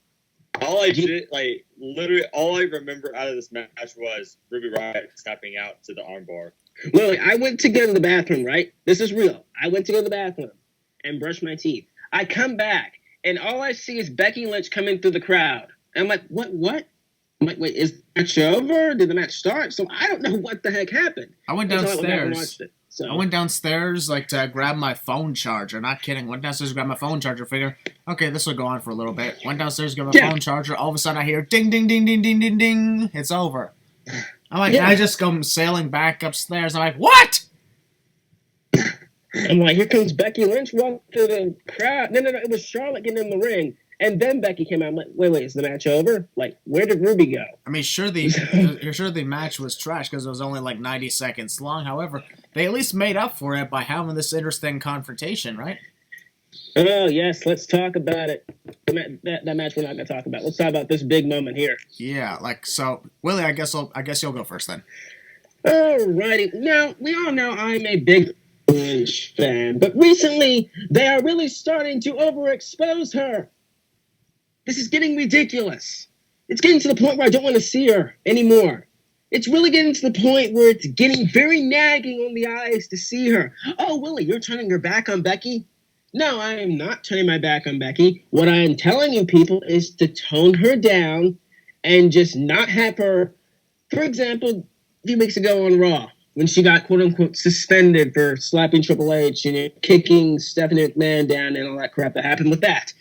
All I remember out of this match was Ruby Riott snapping out to the armbar. Well, I went to go to the bathroom, right? This is real. I went to go to the bathroom and brush my teeth. I come back, and all I see is Becky Lynch coming through the crowd. And I'm like, what? I'm like, wait, is the match over? Did the match start? So I don't know what the heck happened. I went downstairs. So. I went downstairs to grab my phone charger. Not kidding. Went downstairs to grab my phone charger. Figure, okay, this will go on for a little bit. Went downstairs to grab my phone charger. All of a sudden, I hear ding, ding, ding, ding, ding, ding, ding. It's over. I'm like, I just go sailing back upstairs. I'm like, what? I'm like, here comes Becky Lynch walking through the crowd. No, it was Charlotte getting in the ring. And then Becky came out. I'm like, wait, is the match over? Like, where did Ruby go? I mean, sure the match was trash because it was only like 90 seconds long. However, they at least made up for it by having this interesting confrontation, right? Oh, yes. Let's talk about it. That match we're not going to talk about. Let's talk about this big moment here. Yeah, so, Willie, I guess you'll go first then. Alrighty. Now, we all know I'm a big Lynch fan, but recently they are really starting to overexpose her. This is getting ridiculous. It's getting to the point where I don't want to see her anymore. It's really getting to the point where it's getting very nagging on the eyes to see her. Oh, Willie, you're turning your back on Becky? No, I am not turning my back on Becky. What I am telling you people is to tone her down and just not have her. For example, a few weeks ago on Raw, when she got quote-unquote suspended for slapping Triple H and kicking Stephanie McMahon down and all that crap that happened with that.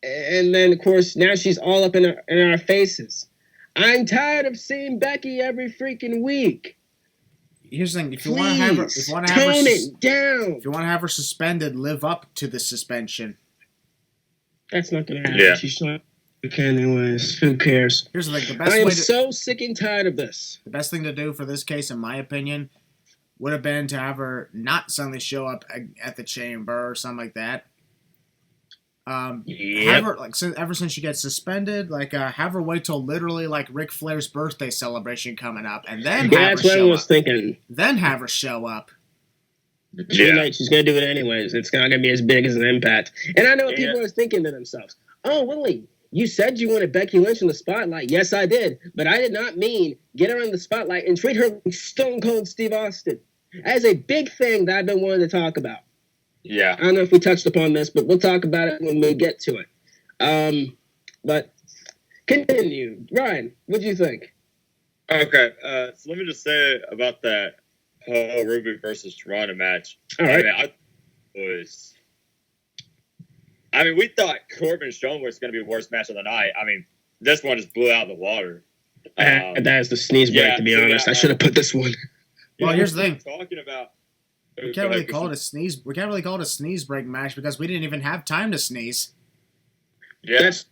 And then, of course, now she's all up in our faces. I'm tired of seeing Becky every freaking week. Here's the thing: if you Please, want to have her, tone it down. If you want to have her suspended, live up to the suspension. That's not going to happen. Yeah. She's not. Okay, anyways, who cares? Here's the thing: I am so sick and tired of this. The best thing to do for this case, in my opinion, would have been to have her not suddenly show up at the chamber or something like that. Have her ever since she gets suspended, have her wait till literally like Ric Flair's birthday celebration coming up, and then that's what I was thinking. Then have her show up. She's gonna do it anyways. It's not gonna be as big as an impact. And I know what people are thinking to themselves. Oh, Willie, you said you wanted Becky Lynch in the spotlight. Yes, I did, but I did not mean get her in the spotlight and treat her like Stone Cold Steve Austin. That is a big thing that I've been wanting to talk about. Yeah. I don't know if we touched upon this, but we'll talk about it when we get to it. But continue. Ryan, what do you think? Okay, so let me just say about that whole Ruby versus Ronda match. All right. We thought Corbin and Strowman was going to be the worst match of the night. I mean, this one just blew out of the water. That is the sneeze break, to be honest. I should have put this one. Well, here's the thing. Talking about... We can't really call it a sneeze. We can't really call it a sneeze break match because we didn't even have time to sneeze. Yeah. Essentially,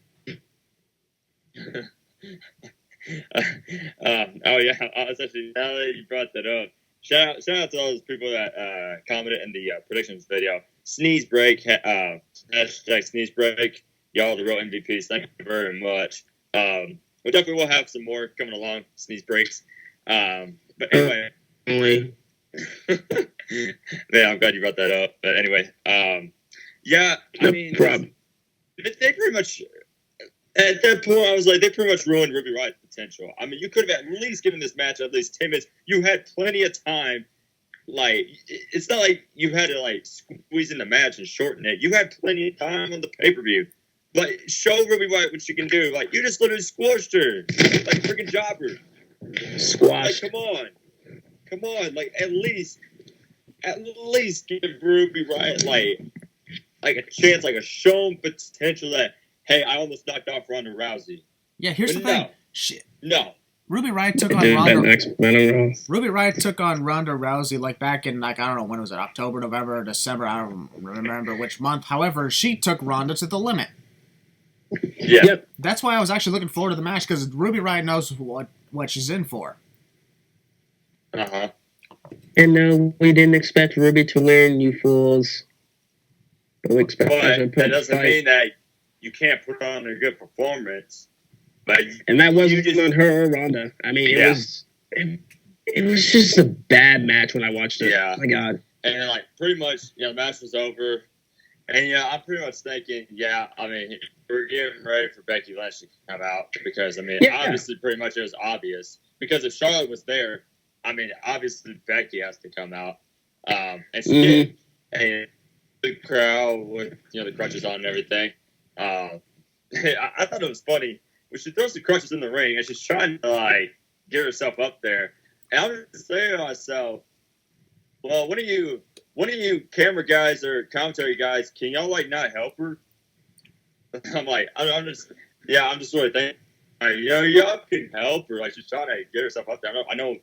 now that you brought that up, shout out to all those people that commented in the predictions video. Sneeze break, hashtag sneeze break. Y'all the real MVPs. Thank you very much. We definitely will have some more coming along. Sneeze breaks. But anyway. Yeah, I'm glad you brought that up. But anyway, they pretty much at that point I was like, they pretty much ruined Ruby Riott's potential. I mean, you could have at least given this match at least 10 minutes. You had plenty of time. Like, it's not like you had to squeeze in the match and shorten it. You had plenty of time on the pay-per-view. Show Ruby Riott what she can do. You just literally squashed her like a freaking jobber. Squashed. Like, come on, like at least give Ruby Riott like a chance, like a shown potential that, hey, I almost knocked off Ronda Rousey. Yeah, here's But the thing. Shit. No. Ruby Riott took on Ronda Rousey like back in like I don't know when was it, October, November, or December, I don't remember which month. However, she took Ronda to the limit. Yeah. Yep. That's why I was actually looking forward to the match because Ruby Riott knows what she's in for. Uh-huh. And no, we didn't expect Ruby to win, you fools. But we expect her to that doesn't mean that you can't put on a good performance. But and that wasn't on her or Ronda. I mean, it was just a bad match when I watched it. Yeah. Oh my God. And then, like, pretty much, the match was over. And, I'm pretty much thinking, I mean, we're getting ready for Becky Lynch to come out. Because, I mean, obviously, pretty much it was obvious. Because if Charlotte was there, I mean, obviously, Becky has to come out. And she did. And the crowd with, the crutches on and everything. I thought it was funny. When she throws the crutches in the ring and she's trying to, like, get herself up there. And I was just saying to myself, well, one of you camera guys or commentary guys, can y'all, like, not help her? I'm like, I'm just really thinking, like, y'all can help her. Like, she's trying to get herself up there. I know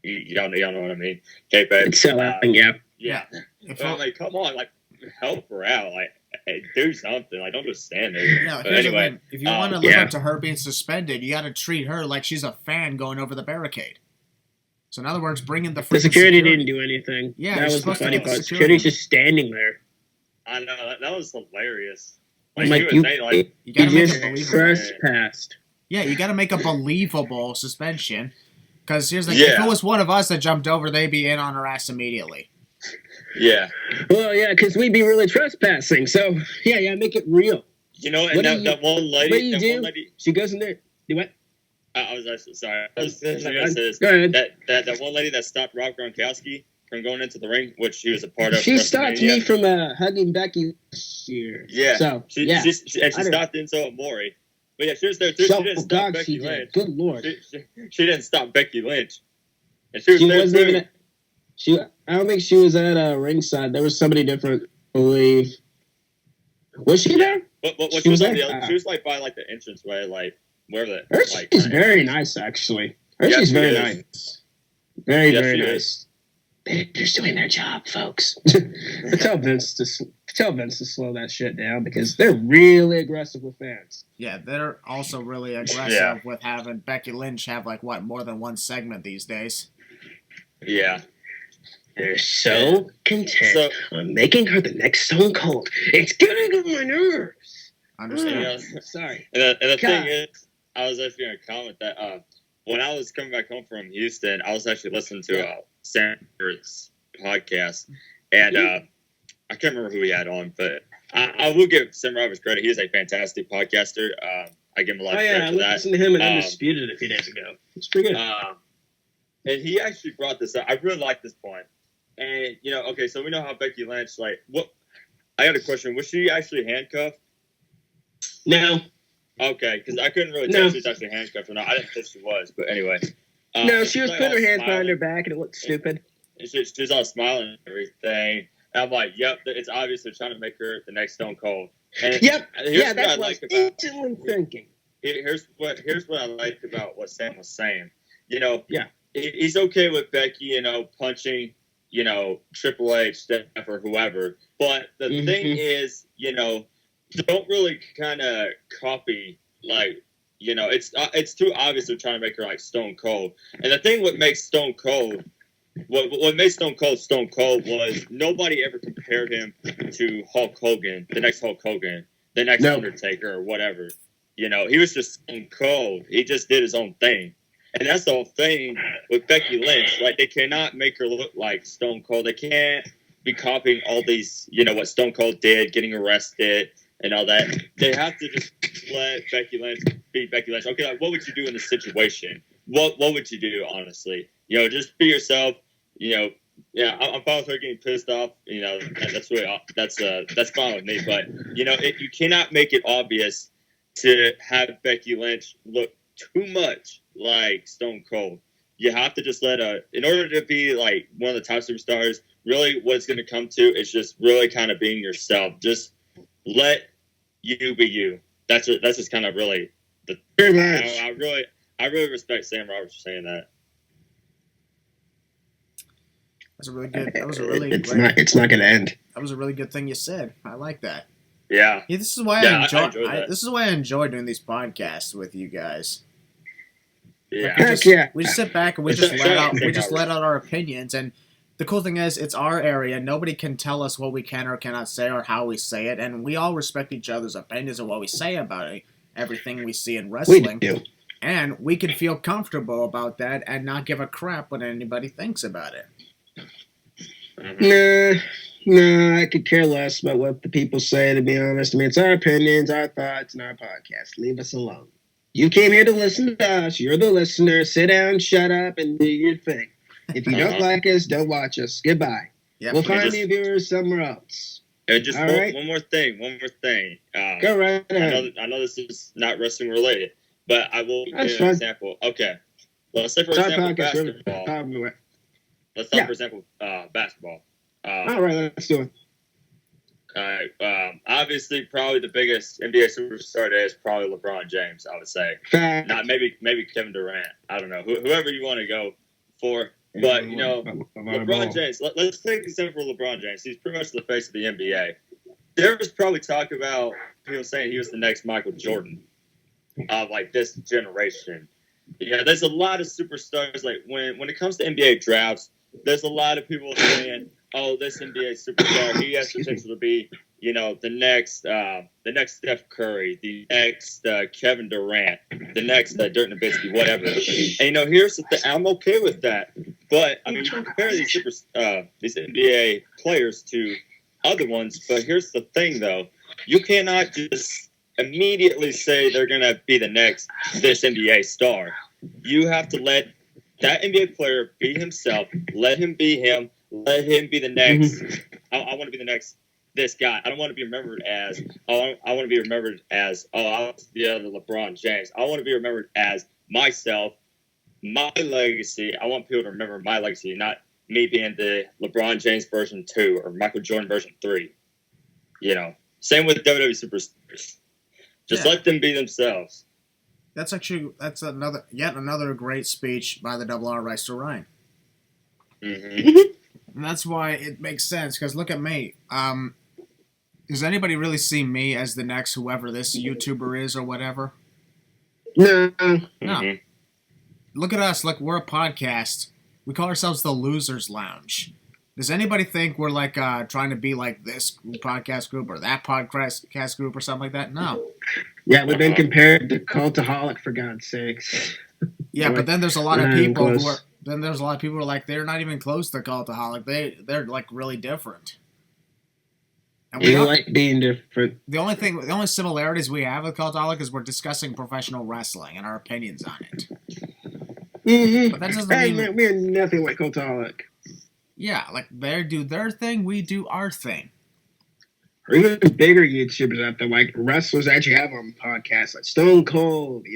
y'all know what I mean. Okay, babe. Yeah. But I'm like, come on, like, help her out. Like, hey, do something. Like, don't just stand there. No, here's the thing. If you want to live up to her being suspended, you got to treat her like she's a fan going over the barricade. So, in other words, bring in the security didn't do anything. Yeah, that was the funny part. Security's just standing there. I know. That was hilarious. You got to make it believable. Trespassed. Yeah, you got to make a believable suspension. Because here's the thing. If it was one of us that jumped over, they'd be in on her ass immediately. Yeah. Well, yeah, because we'd be really trespassing. So, make it real. And that one lady. What do you do? She goes in there. Do what? I was actually sorry. I was going to say this. Go ahead. That one lady that stopped Rob Gronkowski from going into the ring, which she was a part of. She stopped me from hugging Becky this year. Yeah. So, she stopped Enzo Amore. But yeah, she was there too. She didn't stop Becky Lynch. Good Lord. She didn't stop Becky Lynch. And she was there wasn't too. Even I don't think she was at ringside. There was somebody different, I believe. Was she there? But she was there? She was like by like the entranceway, like wherever that. She's very nice, actually. She's very nice. Very nice. They're doing their job, folks. Tell Vince to slow that shit down because they're really aggressive with fans. Yeah, they're also really aggressive with having Becky Lynch have like more than one segment these days. Yeah. They're so content on making her the next Stone Cold. It's getting on my nerves. Understand? Sorry. And the thing is, I was actually going to comment that when I was coming back home from Houston, I was actually listening to Sanford's podcast, and I can't remember who he had on, but I will give Sam Roberts credit. He is a fantastic podcaster. I give him a lot of credit for that. I listened to him in Undisputed a few days ago. It's pretty good. And he actually brought this up. I really like this point. And, okay, so we know how Becky Lynch, like, I got a question. Was she actually handcuffed? No. Okay, because I couldn't really tell if she was actually handcuffed or not. I didn't think she was, but anyway. No, she was putting her hands behind her back, and it looked stupid. She was all smiling and everything. And I'm like, yep, it's obvious they're trying to make her the next Stone Cold. And yep. Yeah, that's what I was instantly thinking. Here's what I liked about what Sam was saying. Yeah. He's okay with Becky, punching, Triple H, Steph, or whoever. But the thing is, don't really kind of copy, like, it's too obvious they're trying to make her like Stone Cold. And the thing what makes Stone Cold, what made Stone Cold was nobody ever compared him to Hulk Hogan, the next Hulk Hogan, the next Undertaker, or whatever. He was just Stone Cold. He just did his own thing. And that's the whole thing with Becky Lynch. Like, they cannot make her look like Stone Cold. They can't be copying all these, what Stone Cold did, getting arrested and all that. They have to just let Becky Lynch be Becky Lynch. Okay, like, what would you do in this situation? What would you do, honestly? Just be yourself. I'm fine with her getting pissed off. That's fine with me. But, you cannot make it obvious to have Becky Lynch look too much like Stone Cold. You have to just in order to be like one of the top superstars, really what it's going to come to is just really kind of being yourself. Just let you be you. That's just kind of really the. Very much. I really respect Sam Roberts for saying that. That's a really good. That was a really. It's not going to end. That was a really good thing you said. I like that. Yeah. This is why I enjoy. This is why I enjoy doing these podcasts with you guys. Yeah. Like we just sit back and we just let out our opinions. And the cool thing is, it's our area. Nobody can tell us what we can or cannot say or how we say it, and we all respect each other's opinions and what we say about it, everything we see in wrestling. We do. And we can feel comfortable about that and not give a crap what anybody thinks about it. No, I could care less about what the people say, to be honest. I mean, it's our opinions, our thoughts, and our podcast. Leave us alone. You came here to listen to us. You're the listener. Sit down, shut up, and do your thing. If you don't like us, don't watch us. Goodbye. Yep. We'll find new viewers somewhere else. And just one more thing. Go right ahead. I know this is not wrestling related, but I will give you an example. Okay. Let's say, for example, basketball. Let's talk, for example, basketball. All right, let's do it. Obviously, probably the biggest NBA superstar today is probably LeBron James, I would say. Fact. Not maybe Kevin Durant. I don't know. Whoever you want to go for. But, LeBron James, let's take an example of LeBron James. He's pretty much the face of the NBA. There was probably talk about people saying he was the next Michael Jordan of, like, this generation. Yeah, there's a lot of superstars. Like, when it comes to NBA drafts, there's a lot of people saying, oh, this NBA superstar, he has potential to be, the next Steph Curry, the next Kevin Durant, the next Dirk Nowitzki, whatever. And, here's the thing. I'm okay with that. But, I mean, you compare these NBA players to other ones. But here's the thing, though. You cannot just immediately say they're going to be the next this NBA star. You have to let that NBA player be himself. Let him be him. Let him be the next. I want to be the next this guy. I don't want to be remembered as, I want to be remembered as, I was the other LeBron James. I want to be remembered as myself, my legacy. I want people to remember my legacy, not me being the LeBron James version 2 or Michael Jordan version 3. Same with WWE superstars. Just let them be themselves. That's another great speech by the Double R Rice to Ryan. Mm-hmm. And that's why it makes sense, because look at me. Does anybody really see me as the next whoever this YouTuber is or whatever? No. Mm-hmm. Look at us. Like, we're a podcast. We call ourselves the Losers Lounge. Does anybody think we're like trying to be like this podcast group or that podcast group or something like that? No. Yeah, we've been compared to Cultaholic, for God's sakes. Yeah, but then there's a lot of people who are like, they're not even close to Cultaholic. They're like really different. And we like being different. The only similarities we have with Cultaholic is we're discussing professional wrestling and our opinions on it. Mm-hmm. But that doesn't mean we're nothing like Cultaholic. Yeah, like they do their thing, we do our thing. Or even bigger YouTubers out there, like wrestlers that you have on podcasts, like Stone Cold,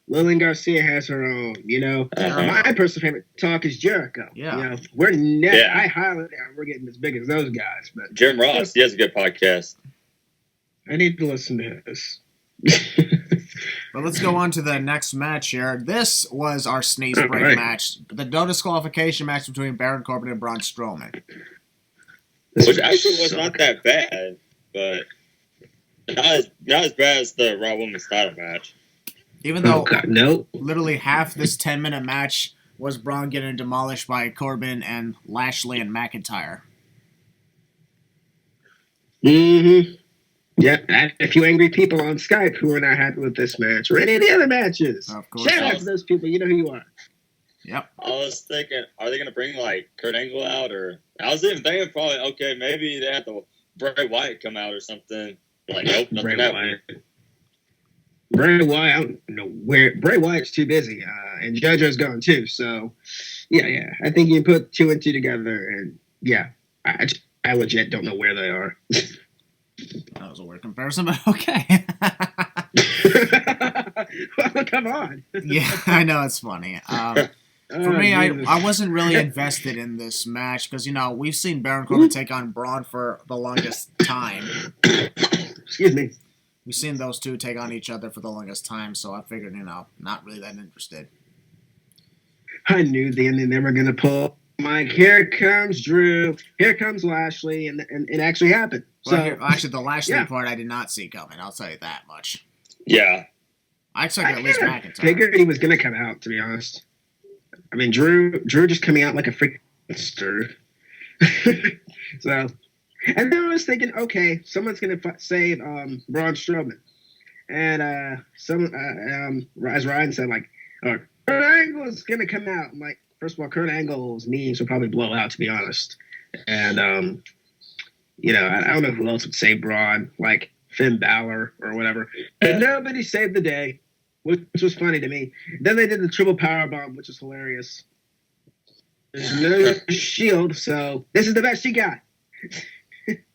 Lillian Garcia has her own, My personal favorite talk is Jericho. Yeah. I highly doubt we're getting as big as those guys. But Jim Ross, he has a good podcast. I need to listen to this. But let's go on to the next match here. This was our sneeze break match. The no disqualification match between Baron Corbin and Braun Strowman. Which actually was not that bad, but not as bad as the Raw Women's title match. Even though literally half this 10-minute match was Braun getting demolished by Corbin and Lashley and McIntyre. Mm-hmm. Yeah, I had a few angry people on Skype who were not happy with this match or any of the other matches. Of course. Shout out to those people. You know who you are. Yep. I was thinking, are they going to bring, like, Kurt Angle out? Or I was even thinking probably, okay, maybe they have to Bray Wyatt come out or something. Like, nope, nothing happened. Bray Wyatt, I don't know where. Bray Wyatt's too busy, and JoJo's gone too. So, yeah. I think you can put 2 and 2 together, and yeah, I legit don't know where they are. That was a weird comparison, but okay. Well, come on. Yeah, I know it's funny. For me, I wasn't really invested in this match because, we've seen Baron Corbin take on Braun for the longest time. Excuse me. We've seen those two take on each other for the longest time, so I figured, not really that interested. I knew then they were going to pull. Mike, here comes Drew, here comes Lashley, and it actually happened. Well, actually, the Lashley part I did not see coming. I'll tell you that much. Yeah. I expected at least McIntyre. Figured he was going to come out, to be honest. I mean, Drew just coming out like a freaking monster. So, and then I was thinking, okay, someone's going to save Braun Strowman. And as Ryan said, like, Kurt Angle's going to come out. I'm like, first of all, Kurt Angle's knees will probably blow out, to be honest. And, I don't know who else would save Braun, like Finn Balor or whatever. But nobody saved the day, which was funny to me. Then they did the triple powerbomb, which was hilarious. There's no Shield, so this is the best you got.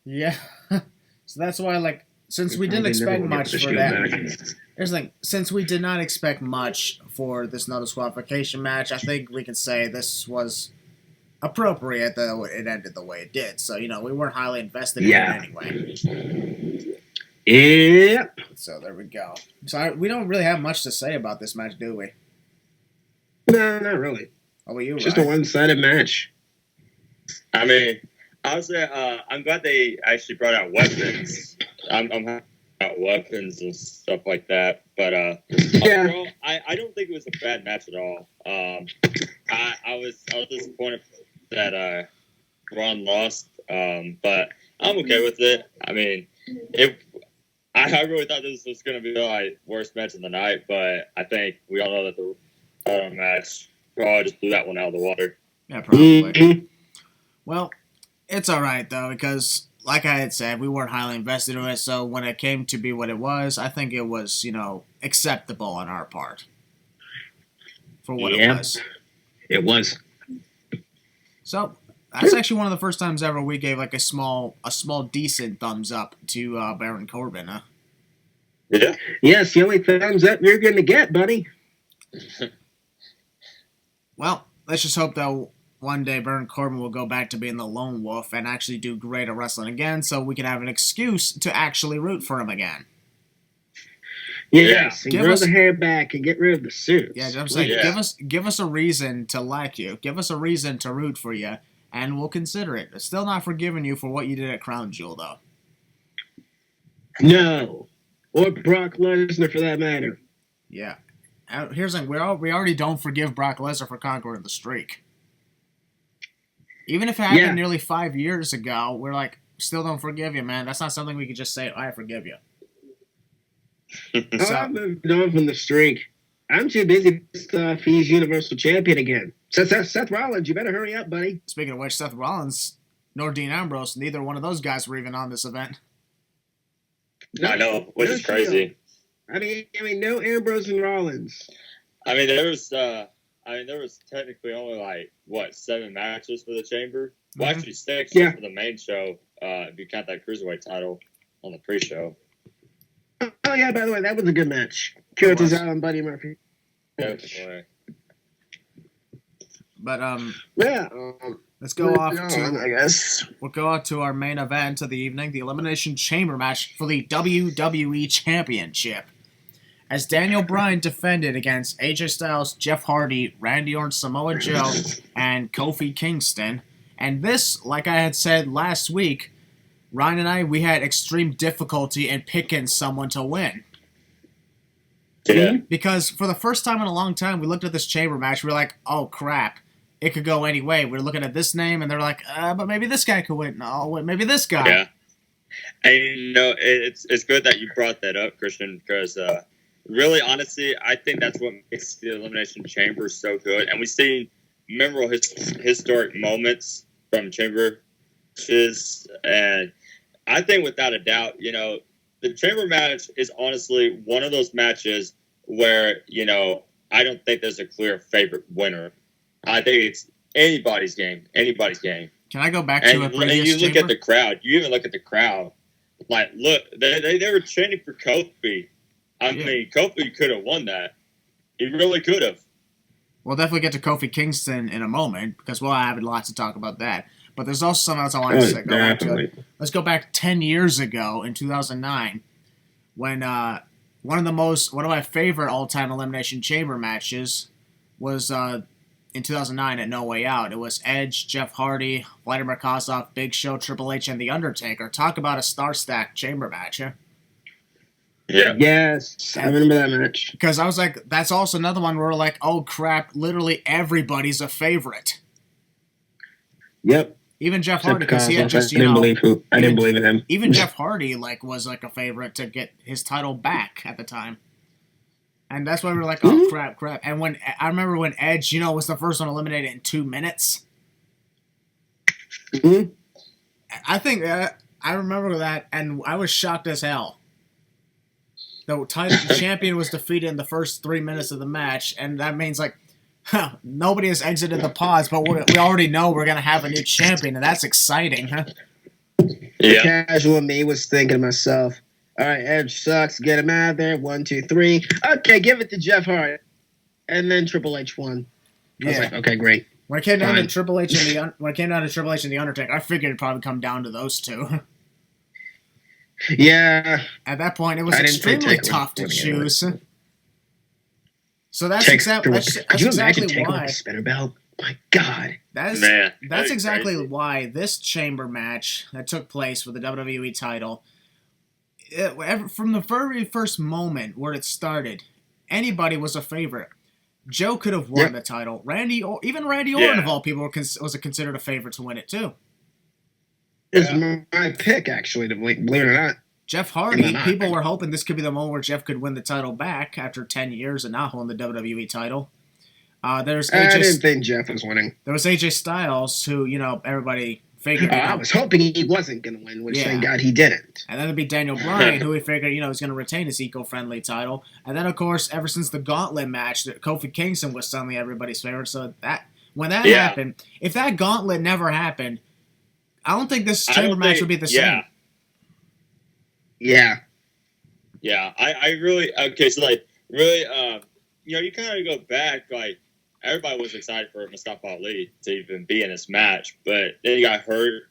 Yeah. So that's why, since we didn't expect much for that. Here's the thing. Since we did not expect much for this no disqualification match, I think we can say this was appropriate that it ended the way it did. So, we weren't highly invested in it anyway. Yep. So there we go. So we don't really have much to say about this match, do we? No, not really. How about you, It's just a one-sided match. I mean, honestly, I'm glad they actually brought out weapons. I'm happy about weapons and stuff like that. But overall, I don't think it was a bad match at all. I was disappointed that Braun lost, but I'm okay with it. I mean, I really thought this was going to be the worst match of the night, but I think we all know that the match probably just blew that one out of the water. Yeah, probably. Well, it's all right, though, because like I had said, we weren't highly invested in it, so when it came to be what it was, I think it was, acceptable on our part for what it was. It was. So, that's actually one of the first times ever we gave, a small decent thumbs up to Baron Corbin, huh? Yeah. Yes, the only thumbs up you're going to get, buddy. Well, let's just hope that one day Baron Corbin will go back to being the lone wolf and actually do great at wrestling again, so we can have an excuse to actually root for him again. Yes, and grow the hair back and get rid of the suits. Yeah, I'm saying, give us a reason to like you. Give us a reason to root for you, and we'll consider it. It's still not forgiving you for what you did at Crown Jewel, though. No. Or Brock Lesnar, for that matter. Yeah. Here's the thing. We already don't forgive Brock Lesnar for conquering the streak. Even if it happened nearly 5 years ago, we're like, still don't forgive you, man. That's not something we could just say, I forgive you. I moved on from the streak. I'm too busy with stuff. He's Universal Champion again. Seth Rollins, you better hurry up, buddy. Speaking of which, Seth Rollins nor Dean Ambrose, neither one of those guys were even on this event. No, I know, which is crazy. I mean, no Ambrose and Rollins. I mean, there was technically only 7 matches for the Chamber. Mm-hmm. Well, actually 6 for the main show. If you count that cruiserweight title on the pre-show. Oh yeah, by the way, that was a good match. Curtis and Buddy Murphy. Definitely. But let's go off to, I guess. We'll go on to our main event of the evening, the Elimination Chamber match for the WWE Championship. As Daniel Bryan defended against AJ Styles, Jeff Hardy, Randy Orton, Samoa Joe, and Kofi Kingston. And this, like I had said last week, Ryan and I, we had extreme difficulty in picking someone to win. Yeah. Because for the first time in a long time, we looked at this chamber match, we were like, oh crap, it could go any way. We were looking at this name, and they're like, but maybe this guy could win. No, maybe this guy. Yeah. And it's good that you brought that up, Christian, because really, honestly, I think that's what makes the Elimination Chamber so good. And we've seen memorable historic moments from Chamber matches, and I think without a doubt, the Chamber match is honestly one of those matches where, I don't think there's a clear favorite winner. I think it's anybody's game. Can I go back to a previous and you look chamber? at the crowd. You even look at the crowd. Look, they were chanting for Kofi. I mean, Kofi could have won that. He really could have. We'll definitely get to Kofi Kingston in a moment because we'll have lots to talk about that. But there's also something else I want to go back to. Let's go back 10 years ago in 2009 when one of my favorite all-time Elimination Chamber matches was in 2009 at No Way Out. It was Edge, Jeff Hardy, Vladimir Kozlov, Big Show, Triple H, and The Undertaker. Talk about a star-stacked chamber match, huh? Yeah. Yes, I remember that match. Because I was like, that's also another one where we're like, oh crap, literally everybody's a favorite. Yep. Even Jeff Hardy, because he had just, I didn't believe in him. Even Jeff Hardy was a favorite to get his title back at the time. And that's why we were like, oh, crap. And when I remember when Edge, was the first one eliminated in 2 minutes. Mm-hmm. I think I remember that, and I was shocked as hell. The champion was defeated in the first 3 minutes of the match, and that means nobody has exited the pods, but we already know we're going to have a new champion, and that's exciting, huh? Yeah. Casual me was thinking to myself, all right, Edge sucks, get him out of there, 1, 2, 3. Okay, give it to Jeff Hardy. And then Triple H won. I was like, okay, great. When it came down to Triple H and The Undertaker, I figured it'd probably come down to those two. Yeah. At that point, it was extremely tough to choose. So that's exactly why. Spinner belt? My God. That's exactly why this chamber match that took place with the WWE title, from the very first moment where it started, anybody was a favorite. Joe could have won the title. Even Randy Orton of all people was considered a favorite to win it too. It's my pick, actually, believe it or not. Jeff Hardy, people were hoping this could be the moment where Jeff could win the title back after 10 years and not holding the WWE title. I didn't think Jeff was winning. There was AJ Styles, who, everybody figured. I was hoping he wasn't going to win, which thank God he didn't. And then it'd be Daniel Bryan, who we figured, was going to retain his eco-friendly title. And then, of course, ever since the Gauntlet match, Kofi Kingston was suddenly everybody's favorite. So when that happened, if that Gauntlet never happened, I don't think this chamber match would be the same. Yeah. Yeah, I really, okay, so, really, you kind of go back, everybody was excited for Mustafa Ali to even be in this match, but then he got hurt.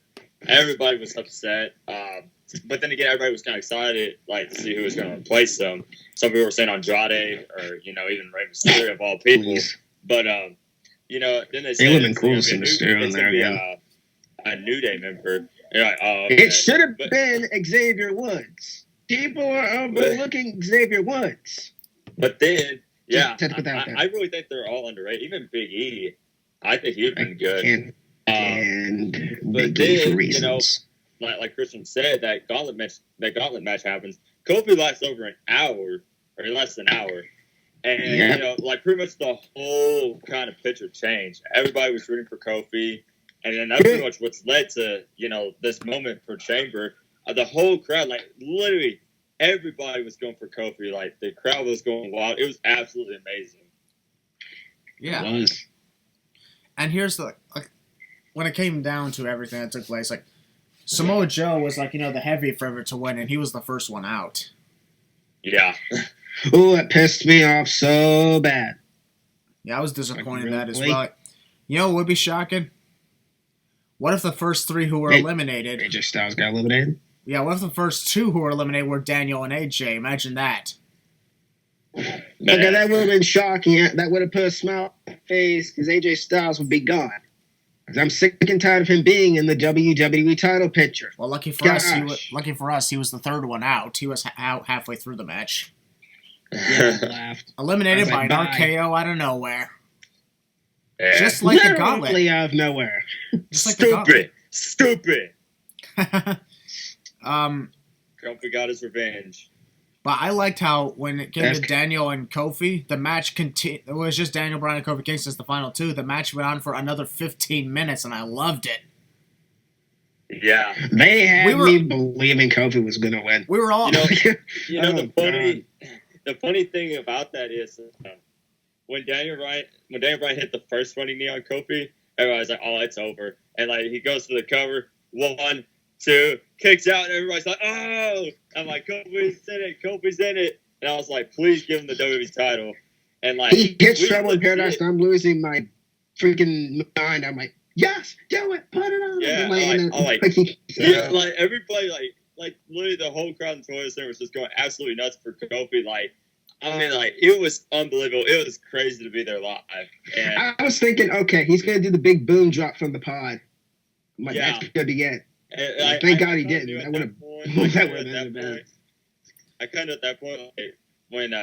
Everybody was upset. But then again, everybody was kind of excited, to see who was going to replace him. Some people were saying Andrade or, even Rey Mysterio of all people. Please. But, then they said it would have been cool to see Mysterio in there again. A New Day member. Like, okay. It should have been Xavier Woods. People are overlooking Xavier Woods. But then, I really think they're all underrated. Even Big E, I think he would have been good. But then, for reasons. Like Christian said, that gauntlet match happens. Kofi lasts over an hour, or less than an hour. And, pretty much the whole kind of picture changed. Everybody was rooting for Kofi. And then that's pretty much what's led to, this moment for Chamber. The whole crowd, literally everybody was going for Kofi. The crowd was going wild. It was absolutely amazing. Yeah. It was. And here's when it came down to everything that took place, Samoa Joe was the heavy favorite to win, and he was the first one out. Yeah. Ooh, that pissed me off so bad. Yeah, I was disappointed in that as well. What would be shocking? What if the first 3 who were eliminated... AJ Styles got eliminated? Yeah, what if the first 2 who were eliminated were Daniel and AJ? Imagine that. Okay, that would have been shocking. That would have put a smile on my face because AJ Styles would be gone. I'm sick and tired of him being in the WWE title picture. Well, lucky for us, he was the third one out. He was out halfway through the match. Yeah, laughed. Eliminated by an RKO out of nowhere. Yeah. Just like the Gauntlet. Literally out of nowhere. Just like Stupid. Kofi got his revenge. But I liked how when it came to Daniel and Kofi, the match continued. It was just Daniel Bryan and Kofi Kingston as the final 2. The match went on for another 15 minutes, and I loved it. Yeah. They had me believing Kofi was going to win. We were all... The funny thing about that is when Daniel Bryan hit the first running knee on Kofi, everybody's like, oh, it's over. And he goes for the cover. 1, 2, kicks out, and everybody's like, oh! I'm like, Kofi's in it. and I was like, please give him the WWE title. And like he gets we trouble in legit- paradise, and I'm losing my freaking mind. I'm like, yes, do it, put it on. Yeah, I'm like, and then, I like- Yeah, like everybody, like literally the whole crowd in Toyota Center was just going absolutely nuts for Kofi. Like, I mean, like it was unbelievable. It was crazy to be there live. And I was thinking, okay, he's gonna do the big boom drop from the pod. I'm like, Yeah. that's good to get. I Thank God he kinda didn't. knew at I would've- that point- that I would've knew at been that bad. point- I kind of at that point, like, when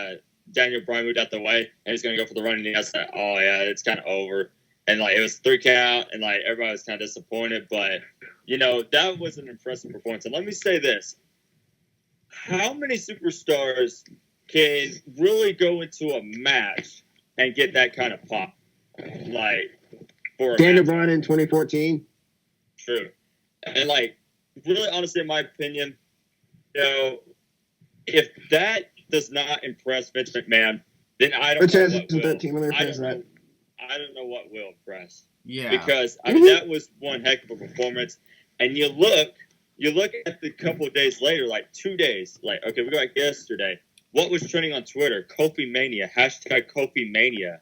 Daniel Bryan moved out the way and he's gonna go for the running knee, I was like, oh yeah, it's kind of over. And like it was 3 count, and like everybody was kind of disappointed, but you know that was an impressive performance. And let me say this: how many superstars can really go into a match and get that kind of pop? Like for a Daniel match? Bryan in 2014. True. And like really honestly, in my opinion, you know, if that does not impress Vince McMahon, then I don't Which know has what will. 13 when they I finish don't that. know. I don't know what will impress. Yeah. Because I mean that was one heck of a performance. And you look at the couple of days later, like 2 days, like okay, we go back yesterday. What was trending on Twitter? Kofi Mania, hashtag Kofi Mania.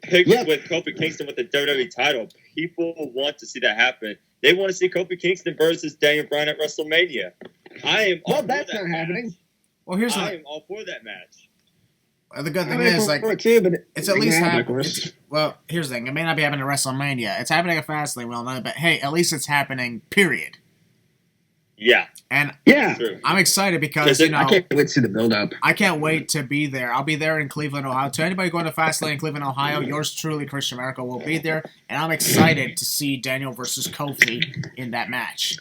Picked Yep. with Kofi Kingston with the WWE title. People want to see that happen. They want to see Kofi Kingston versus Daniel Bryan at WrestleMania. I am all Well, for that's that not match. happening. Well, here's I the am all for that match. good thing I mean, is like for it too, but it's at least happening, of happening. course. Well, here's the thing: it may not be happening at WrestleMania. It's happening at Fastlane, we all know, but hey, at least it's happening. Period. Yeah, And Yeah, true. I'm excited because I you know I can't wait to see the build up. I can't wait to be there. I'll be there in Cleveland, Ohio. To anybody going to Fastlane in Cleveland, Ohio, yours truly, Christian Maracle, will be there, and I'm excited to see Daniel versus Kofi in that match.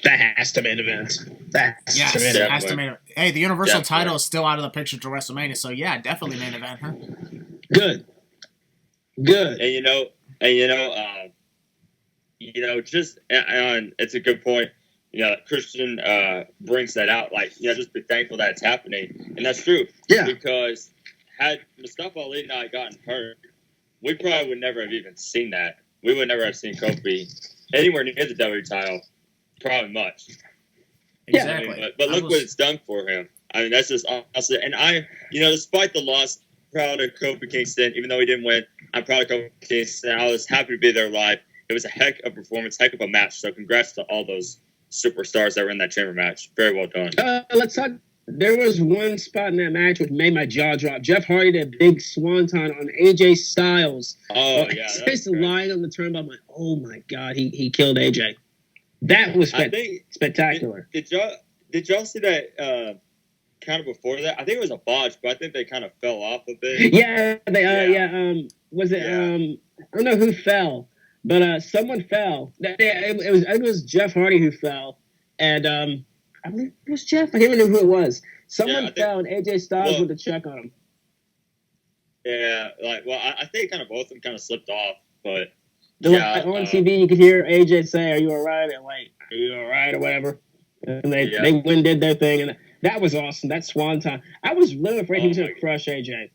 That has to main event. That's Yes, to main it event. has to main event. Hey, the Universal Definitely. title is still out of the picture to WrestleMania, so yeah, definitely main event, huh? Good. Good. And just and it's a good point. You know, Christian brings that out. Like, you know, just be thankful that it's happening, and that's true. Yeah. Because had Mustafa Ali not gotten hurt, we probably would never have even seen that. We would never have seen Kofi anywhere near the WWE title. Probably much. Yeah. I Exactly. mean, but look what it's done for him. I mean, that's just awesome. And despite the loss, proud of Kofi Kingston. Even though he didn't win, I'm proud of Kofi Kingston. I was happy to be there live. It was a heck of a performance, heck of a match. So congrats to all those superstars that were in that chamber match. Very well done. Let's talk. There was one spot in that match which made my jaw drop. Jeff Hardy did a big swanton on AJ Styles. Oh yeah, that was Just great. lying on the turnbuckle. I'm like, oh my god, he killed AJ. That was I think spectacular. did y'all see that kind of before that? I think it was a botch, but I think they kind of fell off a bit. Yeah, Yeah. Was it? Yeah. I don't know who fell, but someone fell. It was Jeff Hardy who fell, and I believe it was Jeff. I can't remember who it was. Someone Yeah, I think- fell, and AJ Styles well- with a check on him. Yeah, I think kind of both of them kind of slipped off, but On TV, you could hear AJ say, "Are you all right?" And like, "Are you all right?" or whatever. And they went and did their thing, and that was awesome. That swanton. I was really afraid he was going to crush AJ.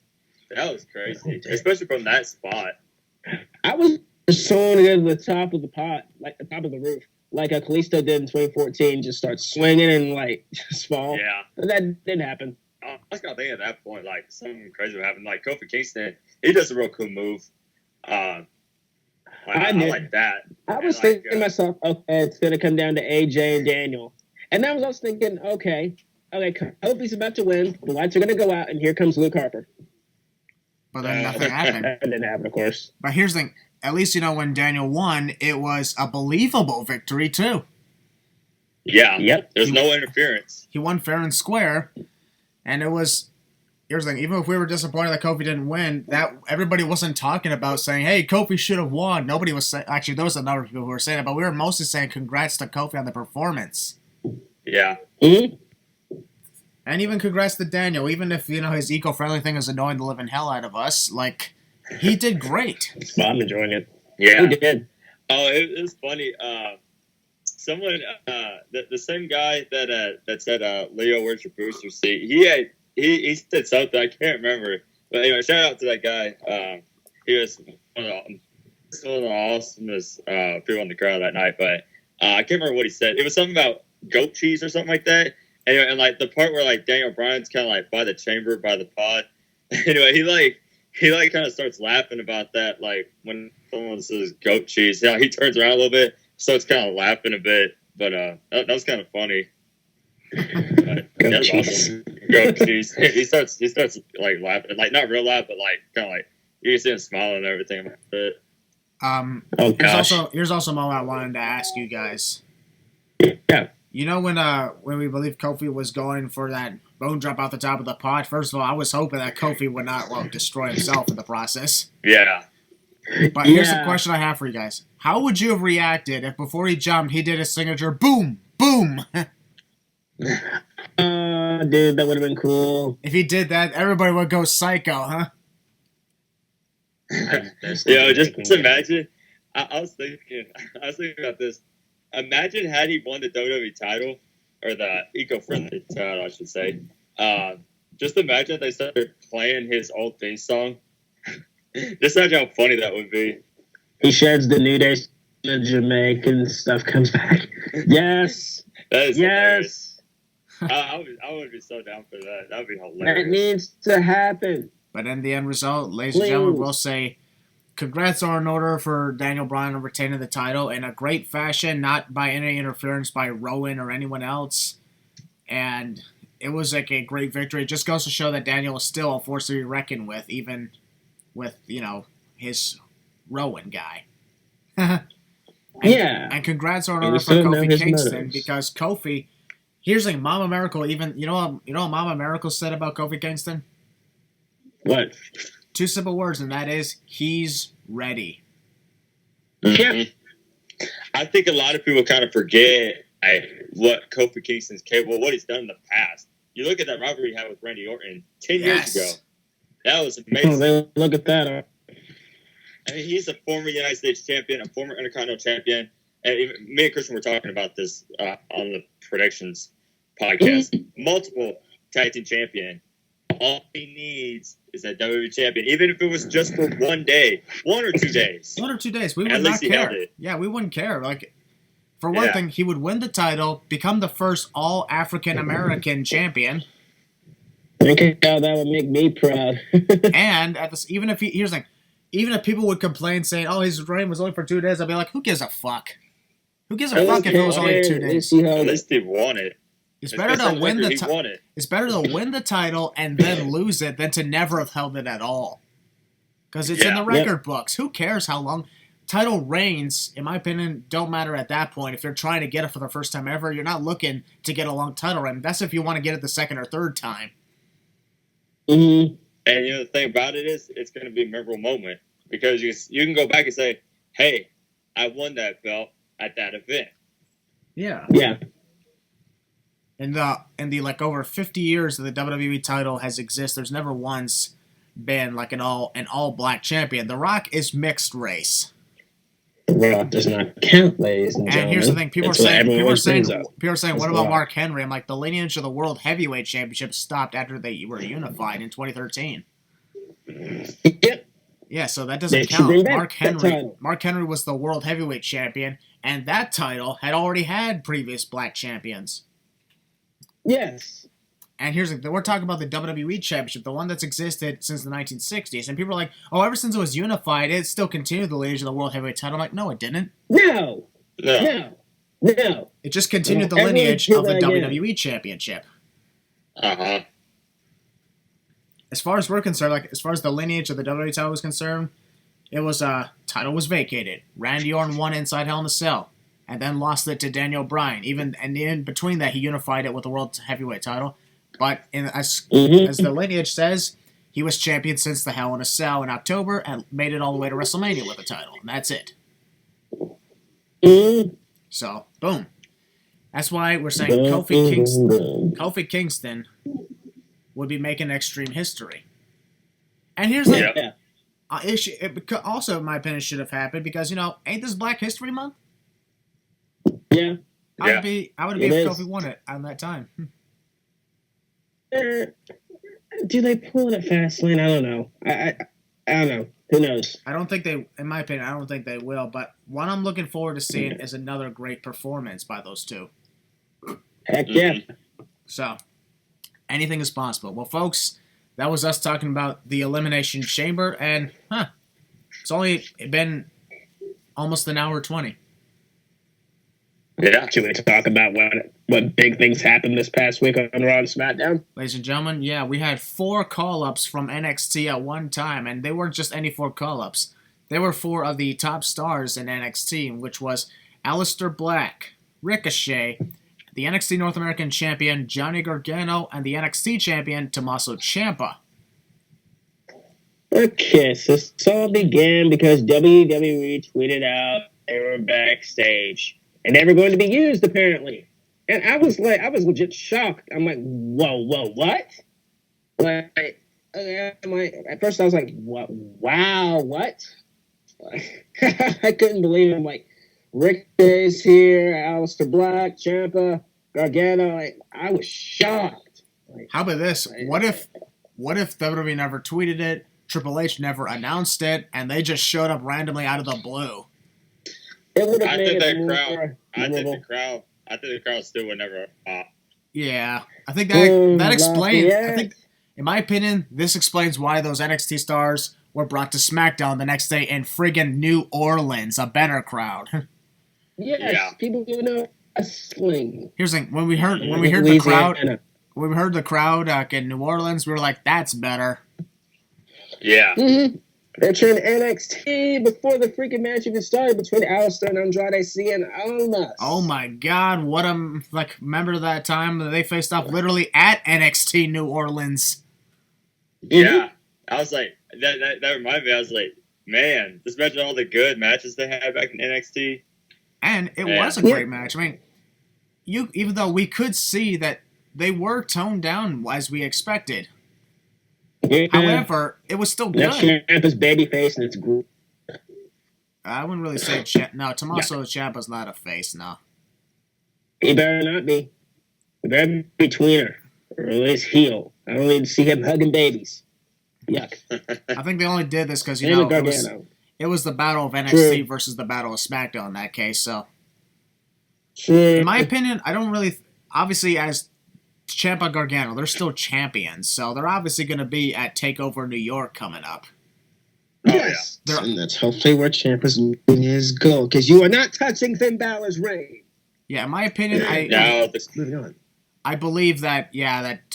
that was crazy, especially from that spot. I was throwing it to the top of the pot, like the top of the roof, like a Kalisto did in 2014. Just start swinging and like just fall. Yeah. But that didn't happen. I was gonna think at that point, like something crazy would happen. Like Kofi Kingston, he does a real cool move. I like that. I was And, thinking to myself, okay, it's going to come down to AJ and Daniel. And then I was also thinking, okay, Kofi's about to win. The lights are going to go out, and here comes Luke Harper. But then nothing happened. That didn't happen, of course. But here's the thing: at least when Daniel won, it was a believable victory too. Yeah. Yep. There's no interference. He won fair and square, and it was. Here's the thing: even if we were disappointed that Kofi didn't win, that everybody wasn't talking about saying, "Hey, Kofi should have won." Nobody was saying. Actually, there was a number of people who were saying it, but we were mostly saying, "Congrats to Kofi on the performance," Yeah. Mm-hmm. and even congrats to Daniel. Even if his eco-friendly thing is annoying the living hell out of us, like he did great. Well, I'm enjoying it. Yeah. He did. Oh, it was funny. Someone, the same guy that said, "Leo, where's your booster seat?" He said something I can't remember, but anyway, shout out to that guy. He was one of the awesomest people in the crowd that night. But I can't remember what he said. It was something about goat cheese or something like that. Anyway, and like the part where like Daniel Bryan's kind of like by the chamber, by the pod. Anyway, he kind of starts laughing about that. Like when someone says goat cheese, he turns around a little bit, starts kind of laughing a bit. But that was kind of funny. Goat cheese. Awesome. Goat cheese. He starts like laughing, like not real laugh, but like kind of like you can see him smiling and everything about it. Here's also a moment I wanted to ask you guys. Yeah. You know when we believe Kofi was going for that bone drop out the top of the pod? First of all, I was hoping that Kofi would not destroy himself in the process. Yeah. But here's the question I have for you guys. How would you have reacted if before he jumped, he did his signature boom, boom? Dude, that would have been cool. If he did that, everybody would go psycho, huh? Just imagine. I was thinking about this. Imagine had he won the WWE title, or the eco-friendly title, I should say. Just imagine if they started playing his old theme song. Just imagine how funny that would be. He sheds the New Day, the Jamaican stuff comes back. Yes. That is hilarious. I would be so down for that. That would be hilarious. That needs to happen. But in the end result, ladies and gentlemen, we'll say congrats are in order for Daniel Bryan on retaining the title in a great fashion, not by any interference by Rowan or anyone else. And it was like a great victory. It just goes to show that Daniel is still a force to be reckoned with, even with, his Rowan guy. And congrats are in order for Kofi Kingston because Kofi, here's like Mama Miracle, you know what Mama Miracle said about Kofi Kingston? What? 2 simple words, and that is, he's ready. Yeah. I think a lot of people kind of forget what Kofi Kingston's capable of, what he's done in the past. You look at that rivalry he had with Randy Orton 10 years ago. That was amazing. Look at that. I mean, he's a former United States champion, a former Intercontinental champion. And even, me and Christian were talking about this on the Predictions podcast. Multiple tag team champion. All he needs is a WWE champion, even if it was just for 1 day, 1 or 2 days. 1 or 2 days, we would not care. Yeah, we wouldn't care. Like, for one thing, he would win the title, become the first all African American champion. Think how that would make me proud. And even if people would complain saying, "Oh, his reign was only for 2 days," I'd be like, "Who gives a fuck? Who gives a fuck if it was only 2 days?" At least he won it. It's better to win the title. It's better to win the title and then lose it than to never have held it at all. Because it's in the record books. Who cares how long? Title reigns, in my opinion, don't matter at that point. If you're trying to get it for the first time ever, you're not looking to get a long title reign. That's if you want to get it the second or third time. Mm-hmm. And the thing about it is, it's going to be a memorable moment. Because you can go back and say, hey, I won that belt at that event. Yeah. Yeah. In the like over 50 years that the WWE title has existed, there's never once been like an all black champion. The Rock is mixed race. The Rock does not count, ladies and gentlemen. And here's the thing: people are saying, what about Mark Henry? I'm like, the lineage of the World Heavyweight Championship stopped after they were unified in 2013. Yep. Yeah, so that doesn't count. Mark Henry was the World Heavyweight Champion, and that title had already had previous black champions. Yes. And we're talking about the WWE Championship, the one that's existed since the 1960s. And people are like, oh, ever since it was unified, it still continued the lineage of the World Heavyweight title. I'm like, no, it didn't. No. It just continued the lineage of the WWE Championship. Uh-huh. As far as we're concerned, like as far as the lineage of the WWE title was concerned, it was title was vacated. Randy Orton won inside Hell in a Cell, and then lost it to Daniel Bryan. And in between that, he unified it with the World Heavyweight title. But as the lineage says, he was champion since the Hell in a Cell in October and made it all the way to WrestleMania with the title, and that's it. So, boom. That's why we're saying Kofi Kingston would be making Extreme history. And here's the issue. Also, in my opinion, should have happened because, ain't this Black History Month? Yeah. I would be if Kofi won it on that time. Do they pull it at Fastlane? I don't know. I don't know. Who knows? I don't think they, in my opinion, I don't think they will. But what I'm looking forward to seeing is another great performance by those two. Heck yeah. So, anything is possible. Well, folks, that was us talking about the Elimination Chamber, and, it's only been almost an hour 20. Yeah. Should we talk about what big things happened this past week on Raw and SmackDown? Ladies and gentlemen, yeah, we had 4 call-ups from NXT at one time, and they weren't just any 4 call-ups. They were 4 of the top stars in NXT, which was Aleister Black, Ricochet, the NXT North American Champion Johnny Gargano, and the NXT Champion Tommaso Ciampa. Okay, so this all began because WWE tweeted out they were backstage. And they were going to be used, apparently. And I was legit shocked. I'm like, whoa, what? Like, at first I was like, what? Wow, what? I couldn't believe it. I'm like, Rick is here, Aleister Black, Ciampa, Gargano. Like, I was shocked. Like, how about this? What if WWE never tweeted it, Triple H never announced it, and they just showed up randomly out of the blue? It would have I made think it the crowd still would never pop. Yeah, I think that explains. I think, in my opinion, this explains why those NXT stars were brought to SmackDown the next day in friggin' New Orleans, a better crowd. Yes, people do know wrestling. Here's the thing: when we heard the crowd in New Orleans, we were like, "That's better." Yeah. Mm-hmm. They turned NXT before the freaking match even started between Aleister and Andrade Cien Almas. Oh my God! Remember that time that they faced off literally at NXT New Orleans? Yeah, I was like, that reminded me. I was like, man, just imagine all the good matches they had back in NXT. And it was a great match. I mean, even though we could see that they were toned down as we expected. Yeah. However, it was still good. Ciampa's babyface, and it's good. I wouldn't really say no. Tommaso Ciampa's not a face, no. He better not be. He better be tweener, or at least heel. I don't need to see him hugging babies. Yuck. I think they only did this because it was the battle of NXT versus the battle of SmackDown in that case. So, in my opinion, I don't really. Obviously, as Ciampa Gargano, they're still champions, so they're obviously going to be at TakeOver New York coming up. Yes, and that's hopefully where Ciampa's moving his goal, because you are not touching Finn Balor's reign. Yeah, in my opinion, I believe that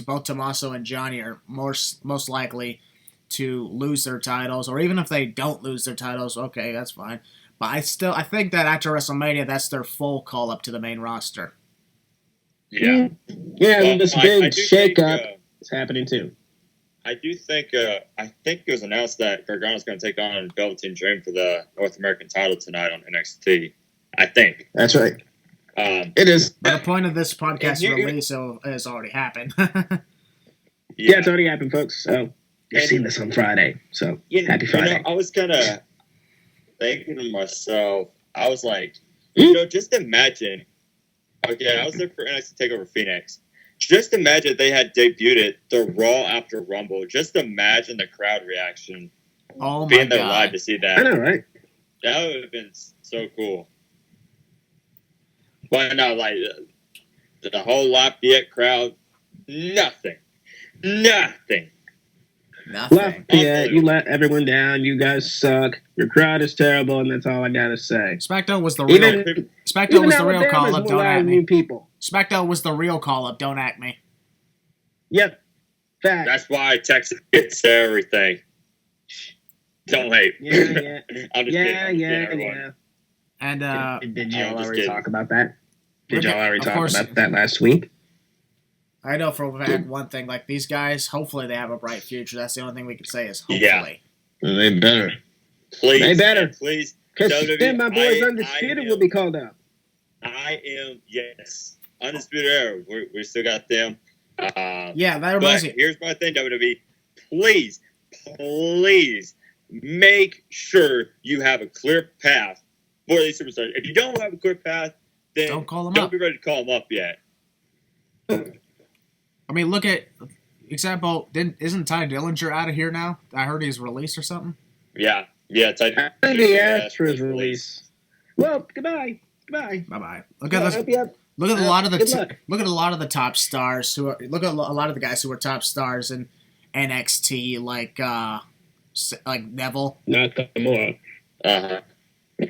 both Tommaso and Johnny are most likely to lose their titles, or even if they don't lose their titles, okay, that's fine. But I think that after WrestleMania, that's their full call up to the main roster. Yeah. Yeah, this big shakeup is happening too. I do think it was announced that Gargano's going to take on Velveteen Dream for the North American title tonight on NXT. I think. That's right. It is. But the point of this podcast release has already happened. Yeah, it's already happened, folks. So you're seeing this on Friday. So happy Friday. I was kind of thinking to myself, I was like, just imagine. Okay, I was there for NXT TakeOver Phoenix. Just imagine they had debuted it the Raw after Rumble. Just imagine the crowd reaction. Oh my being there God. live to see that. I know, right? That would have been so cool. But no, like the whole Lafayette crowd, nothing. Lafayette, you let everyone down. You guys suck. Your crowd is terrible, and that's all I gotta say. SmackDown was the real call up. Don't at me. People. SmackDown was the real call up. Don't act me. Yep. Fact. That's why Texas gets everything. Don't hate. Yeah. I'm just kidding. Yeah. And did y'all already talk about that? Did y'all already talk about that last week? I know for a fact one thing, like these guys, hopefully they have a bright future. That's the only thing we can say is hopefully. Yeah. Well, they better. Please. They better. Please. Because then my boys Undisputed will be called out. Yes. Undisputed Era. We still got them. Yeah, that reminds me. Here's my thing, WWE. Please make sure you have a clear path for these superstars. If you don't have a clear path, then don't be ready to call them up yet. I mean, look at example. Isn't Ty Dillinger out of here now? I heard he's released or something. Yeah. Ty. Maybe after his release. Well, goodbye. Bye. Look at this. Look at a lot of good luck. look at a lot of the top stars look at a lot of the guys who were top stars in NXT, like Neville. Nakamura. Uh-huh.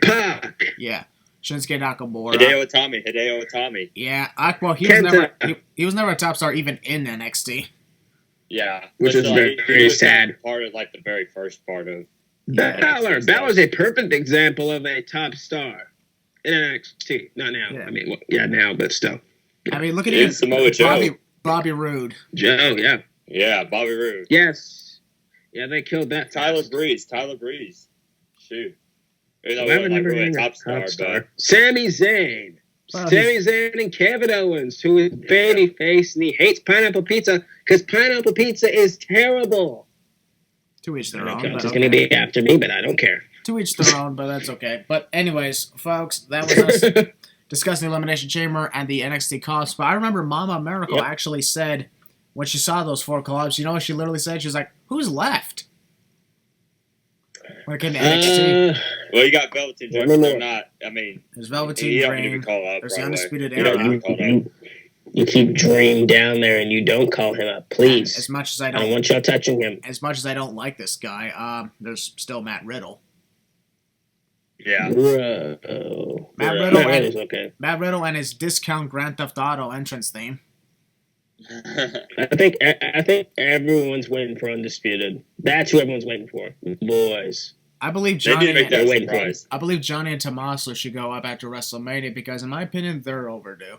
Pac. Yeah, Shinsuke Nakamura. Hideo Itami. Yeah, well, he was never a top star even in NXT. Yeah, which is very sad. Part of like the very first part of Balor. Balor's a perfect example of a top star in NXT. Not now. Yeah. I mean, now, but still. I mean, look at him. Samoa Joe. Bobby Roode. Joe, yeah. Yeah, Bobby Roode. Yes. Yeah, they killed that. Tyler Breeze. Shoot. Well, Like really a top star, but Sami Zayn. Sami Zayn and Kevin Owens, who is babyface, and he hates pineapple pizza because pineapple pizza is terrible. To each their own. It's going to be after me, but I don't care. To each their own, but that's okay. But anyways, folks, that was us discussing the Elimination Chamber and the NXT call-ups. But I remember Mama Maracle actually said, when she saw those 4 call-ups, you know what she literally said? She was like, who's left? When it came to NXT. Well, you got Velveteen Dream. They're not. I mean, there's Velveteen Dream. There's the Undisputed Era. You keep Dream down there and you don't call him up, please. As much as I don't want y'all touching him. As much as I don't like this guy, there's still Matt Riddle. Yeah. Matt Riddle and his discount Grand Theft Auto entrance theme. I think everyone's waiting for Undisputed. That's who everyone's waiting for, boys. I believe Johnny Johnny and Tommaso should go up after WrestleMania because, in my opinion, they're overdue.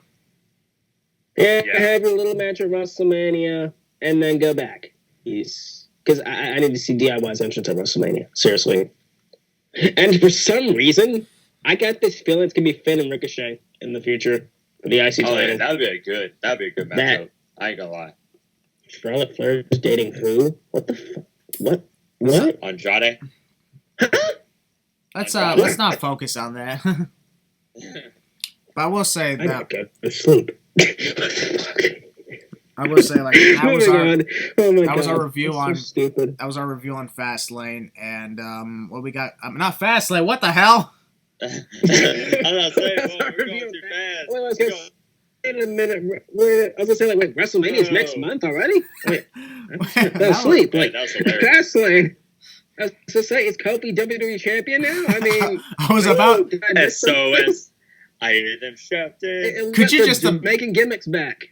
Yeah, have your little match at WrestleMania and then go back. Because I need to see DIY's entrance at WrestleMania. Seriously. And for some reason, I got this feeling it's going to be Finn and Ricochet in the future for the IC title. Yeah, that'd be a good matchup. I ain't gonna lie. Charlotte Flair is dating who? What the fuck? What? Andrade? Let's not focus on that. But I will say that. I go to sleep. I will say, like, that was our review so on stupid. That was our review on Fastlane, and what we got? Not Fastlane. What the hell? I'm not saying we're going too fast. Wait a minute. I was gonna say, wait, WrestleMania's next month already? Wait, that's sleep. Fastlane. I was gonna say, is Kofi WWE champion now? I mean, I was about SOS. I hear them shouting. Could you just making gimmicks back?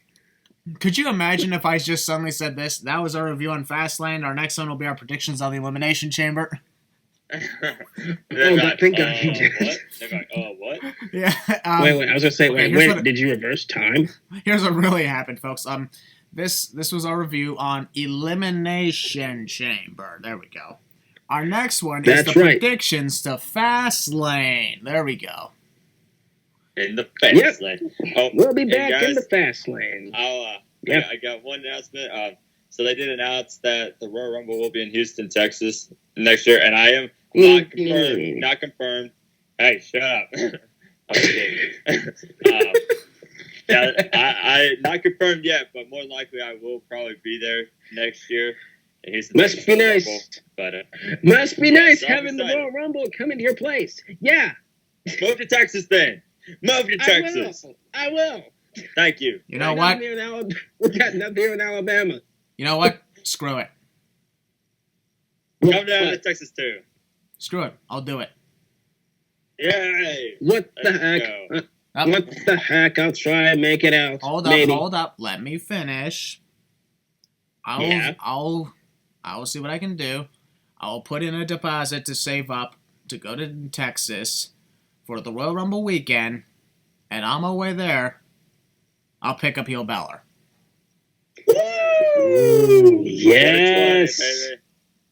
Could you imagine if I just suddenly said this? That was our review on Fastlane. Our next one will be our predictions on the Elimination Chamber. Thank God you did. What? Yeah. Wait. I was gonna say, wait. Did you reverse time? Here's what really happened, folks. This was our review on Elimination Chamber. There we go. Our next one is the predictions to Fastlane. There we go. In the fast lane. Oh, we'll be back in the fast lane. I got one announcement. So they did announce that the Royal Rumble will be in Houston, Texas next year, and I am not confirmed. Hey, shut up. I'm kidding. I not confirmed yet, but more than likely I will probably be there next year. In Houston, must be nice. Rumble, must be nice having the Royal Rumble come into your place. Yeah. Move to Texas then. Move to Texas. I will. Thank you. You know what? We got nothing here in Alabama. You know what? Screw it. Come down to Texas too. Screw it. I'll do it. Yay! What the heck? What the heck? I'll try and make it out. Hold up. Let me finish. I'll see what I can do. I'll put in a deposit to save up to go to Texas for the Royal Rumble weekend, and on my way there, I'll pick up heel Balor. Ooh, yes!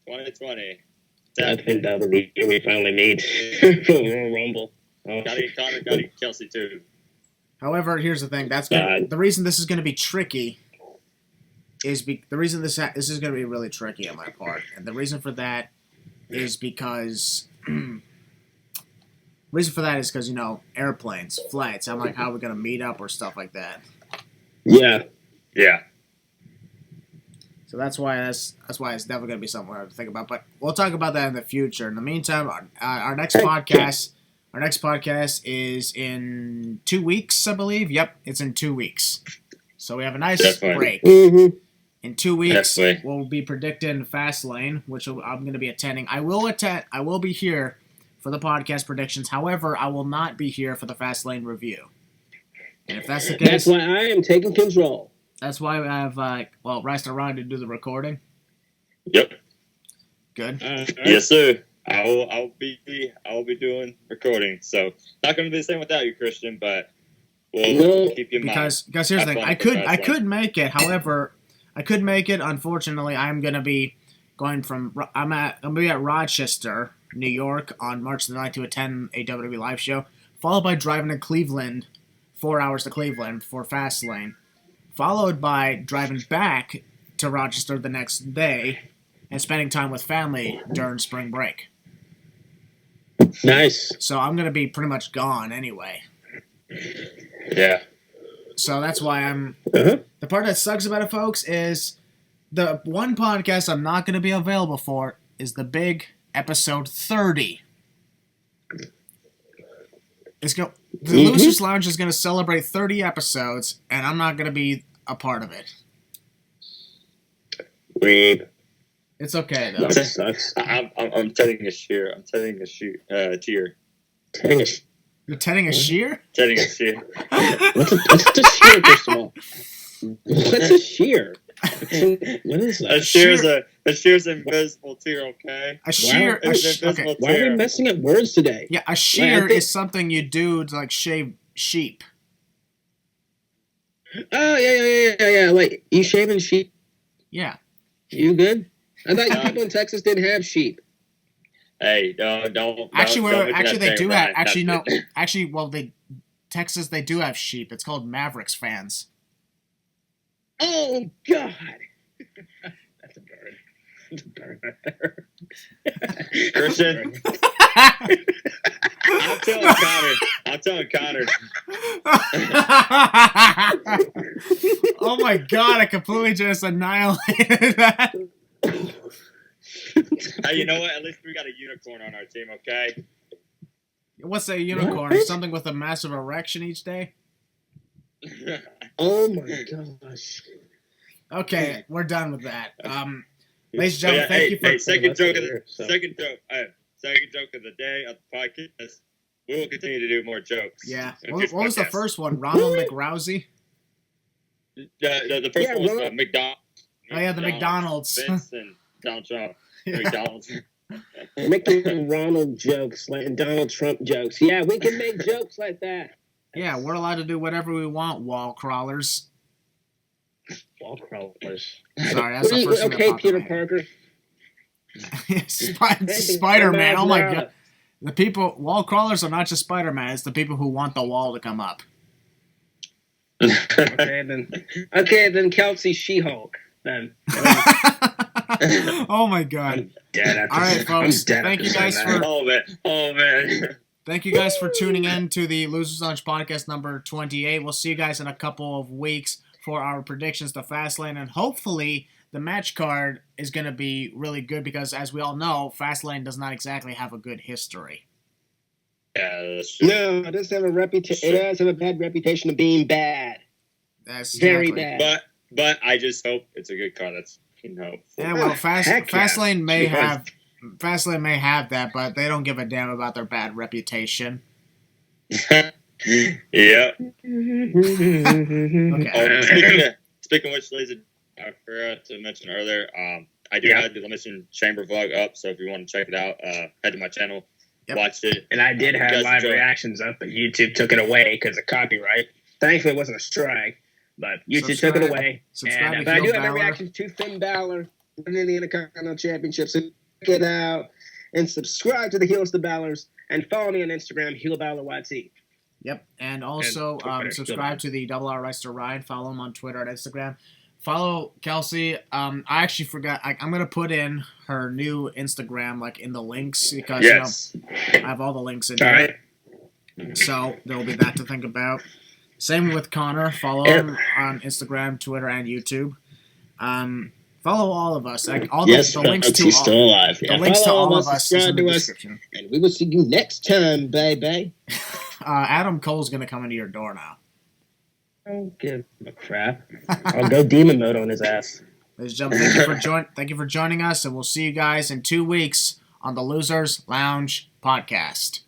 2020. I think that'll be we finally meet for the Royal Rumble. Gotta get Connor, gotta get Kelsey too. However, here's the thing. The reason this is going to be tricky is the reason this is going to be really tricky on my part, and the reason for that is because. Reason for that is because, airplanes, flights. I'm like, how are we going to meet up or stuff like that? Yeah. Yeah. So that's why it's definitely going to be something I have to think about. But we'll talk about that in the future. In the meantime, our next podcast Our next podcast is in 2 weeks, I believe. Yep, it's in 2 weeks. So we have a nice break. Mm-hmm. In 2 weeks, Definitely. we'll be predicting Fastlane, which I'm going to be attending. I will be here for the podcast predictions. However, I will not be here for the Fastlane review. And if that's the case, that's why I am taking control. That's why I have Rice and Ryan to do the recording. Yep. Good. Yes, sir. I'll be doing recording. So not going to be the same without you, Christian, but we'll keep you in mind. Because here's the thing, I could make it. However, I could make it. Unfortunately, I'm going to be going from. I'm going to be at Rochester, New York, on March the 9th to attend a WWE live show, followed by driving to Cleveland, 4 hours to Cleveland for Fastlane, followed by driving back to Rochester the next day and spending time with family during spring break. Nice. So I'm going to be pretty much gone anyway. Yeah. So that's why I'm... Uh-huh. The part that sucks about it, folks, is the one podcast I'm not going to be available for is the big episode 30. The Losers Lounge is going to celebrate 30 episodes, and I'm not going to be a part of it. Weeb. It's okay, though. That sucks. I'm setting a shear. I'm setting a tier. You're tending a shear? Setting a shear. What's a shear, first of all? What's a shear? What is that? A shear's an invisible tier, okay? A shear. Okay. Why are we messing up words today? Yeah, a shear is something you do to shave sheep. Oh yeah. Like you shaving sheep? Yeah. You good? I thought people in Texas didn't have sheep. Hey, don't. Actually, they do have. Actually, no. Actually, Texas, they do have sheep. It's called Mavericks fans. Oh God. That's a bird. Christian. I'm telling Connor. Oh my God! I completely just annihilated that. Hey, you know what? At least we got a unicorn on our team, okay? What's a unicorn? What? Something with a massive erection each day? Oh my gosh. Okay, we're done with that. Ladies and gentlemen, thank you for second joke of the day of the podcast. We will continue to do more jokes. Yeah. What was the first one? Ronald McRousey? The first one was McDonald's. Oh yeah, the McDonald's. Vince and Donald Trump. Yeah. McDonald's. Making Ronald jokes and Donald Trump jokes. Yeah, we can make jokes like that. Yeah, we're allowed to do whatever we want, wall crawlers. Wall crawlers. Sorry, that's the first thing okay, Peter Parker. Spider-Man. Oh my God. The people, wall crawlers are not just Spider-Man. It's the people who want the wall to come up. Okay, then Kelsey She-Hulk. Then. Oh my God. I'm dead. All right, folks. Thank you guys for. Oh man. Thank you guys for tuning in to the Losers Lounge podcast number 28. We'll see you guys in a couple of weeks for our predictions to Fastlane, and hopefully the match card is going to be really good because, as we all know, Fastlane does not exactly have a good history. Yeah, that's true. No, it does have a reputation. It does have a bad reputation of being bad. That's very bad. But I just hope it's a good card. That's Yeah, well, Fastlane may have that, but they don't give a damn about their bad reputation. Yeah. Okay. Speaking of which, ladies, I forgot to mention earlier. I do have the Elimination Chamber vlog up, so if you want to check it out, head to my channel, watch it. And I did have live reactions up, but YouTube took it away because of copyright. Thankfully, it wasn't a strike, but YouTube took it away. But I do have a reaction to Finn Balor winning the Intercontinental Championship. So check it out and subscribe to the Heels to Balors and follow me on Instagram, Heel Balor YT. Yep, and also subscribe to the Double R Rice to Ryan. Follow him on Twitter and Instagram. Follow Kelsey. I actually forgot. I'm gonna put in her new Instagram in the links because I have all the links in there. Right. So there will be that to think about. Same with Connor. Follow him on Instagram, Twitter, and YouTube. Follow all of us. Like all Yes, the links folks, to he's all, still alive. the Yeah. links to Follow all us, of us is in subscribe the to us. description. And we will see you next time, baby. Adam Cole's gonna come into your door now. I don't give a crap. I'll go demon mode on his ass. Ladies and gentlemen, thank you for joining us, and we'll see you guys in 2 weeks on the Losers Lounge podcast.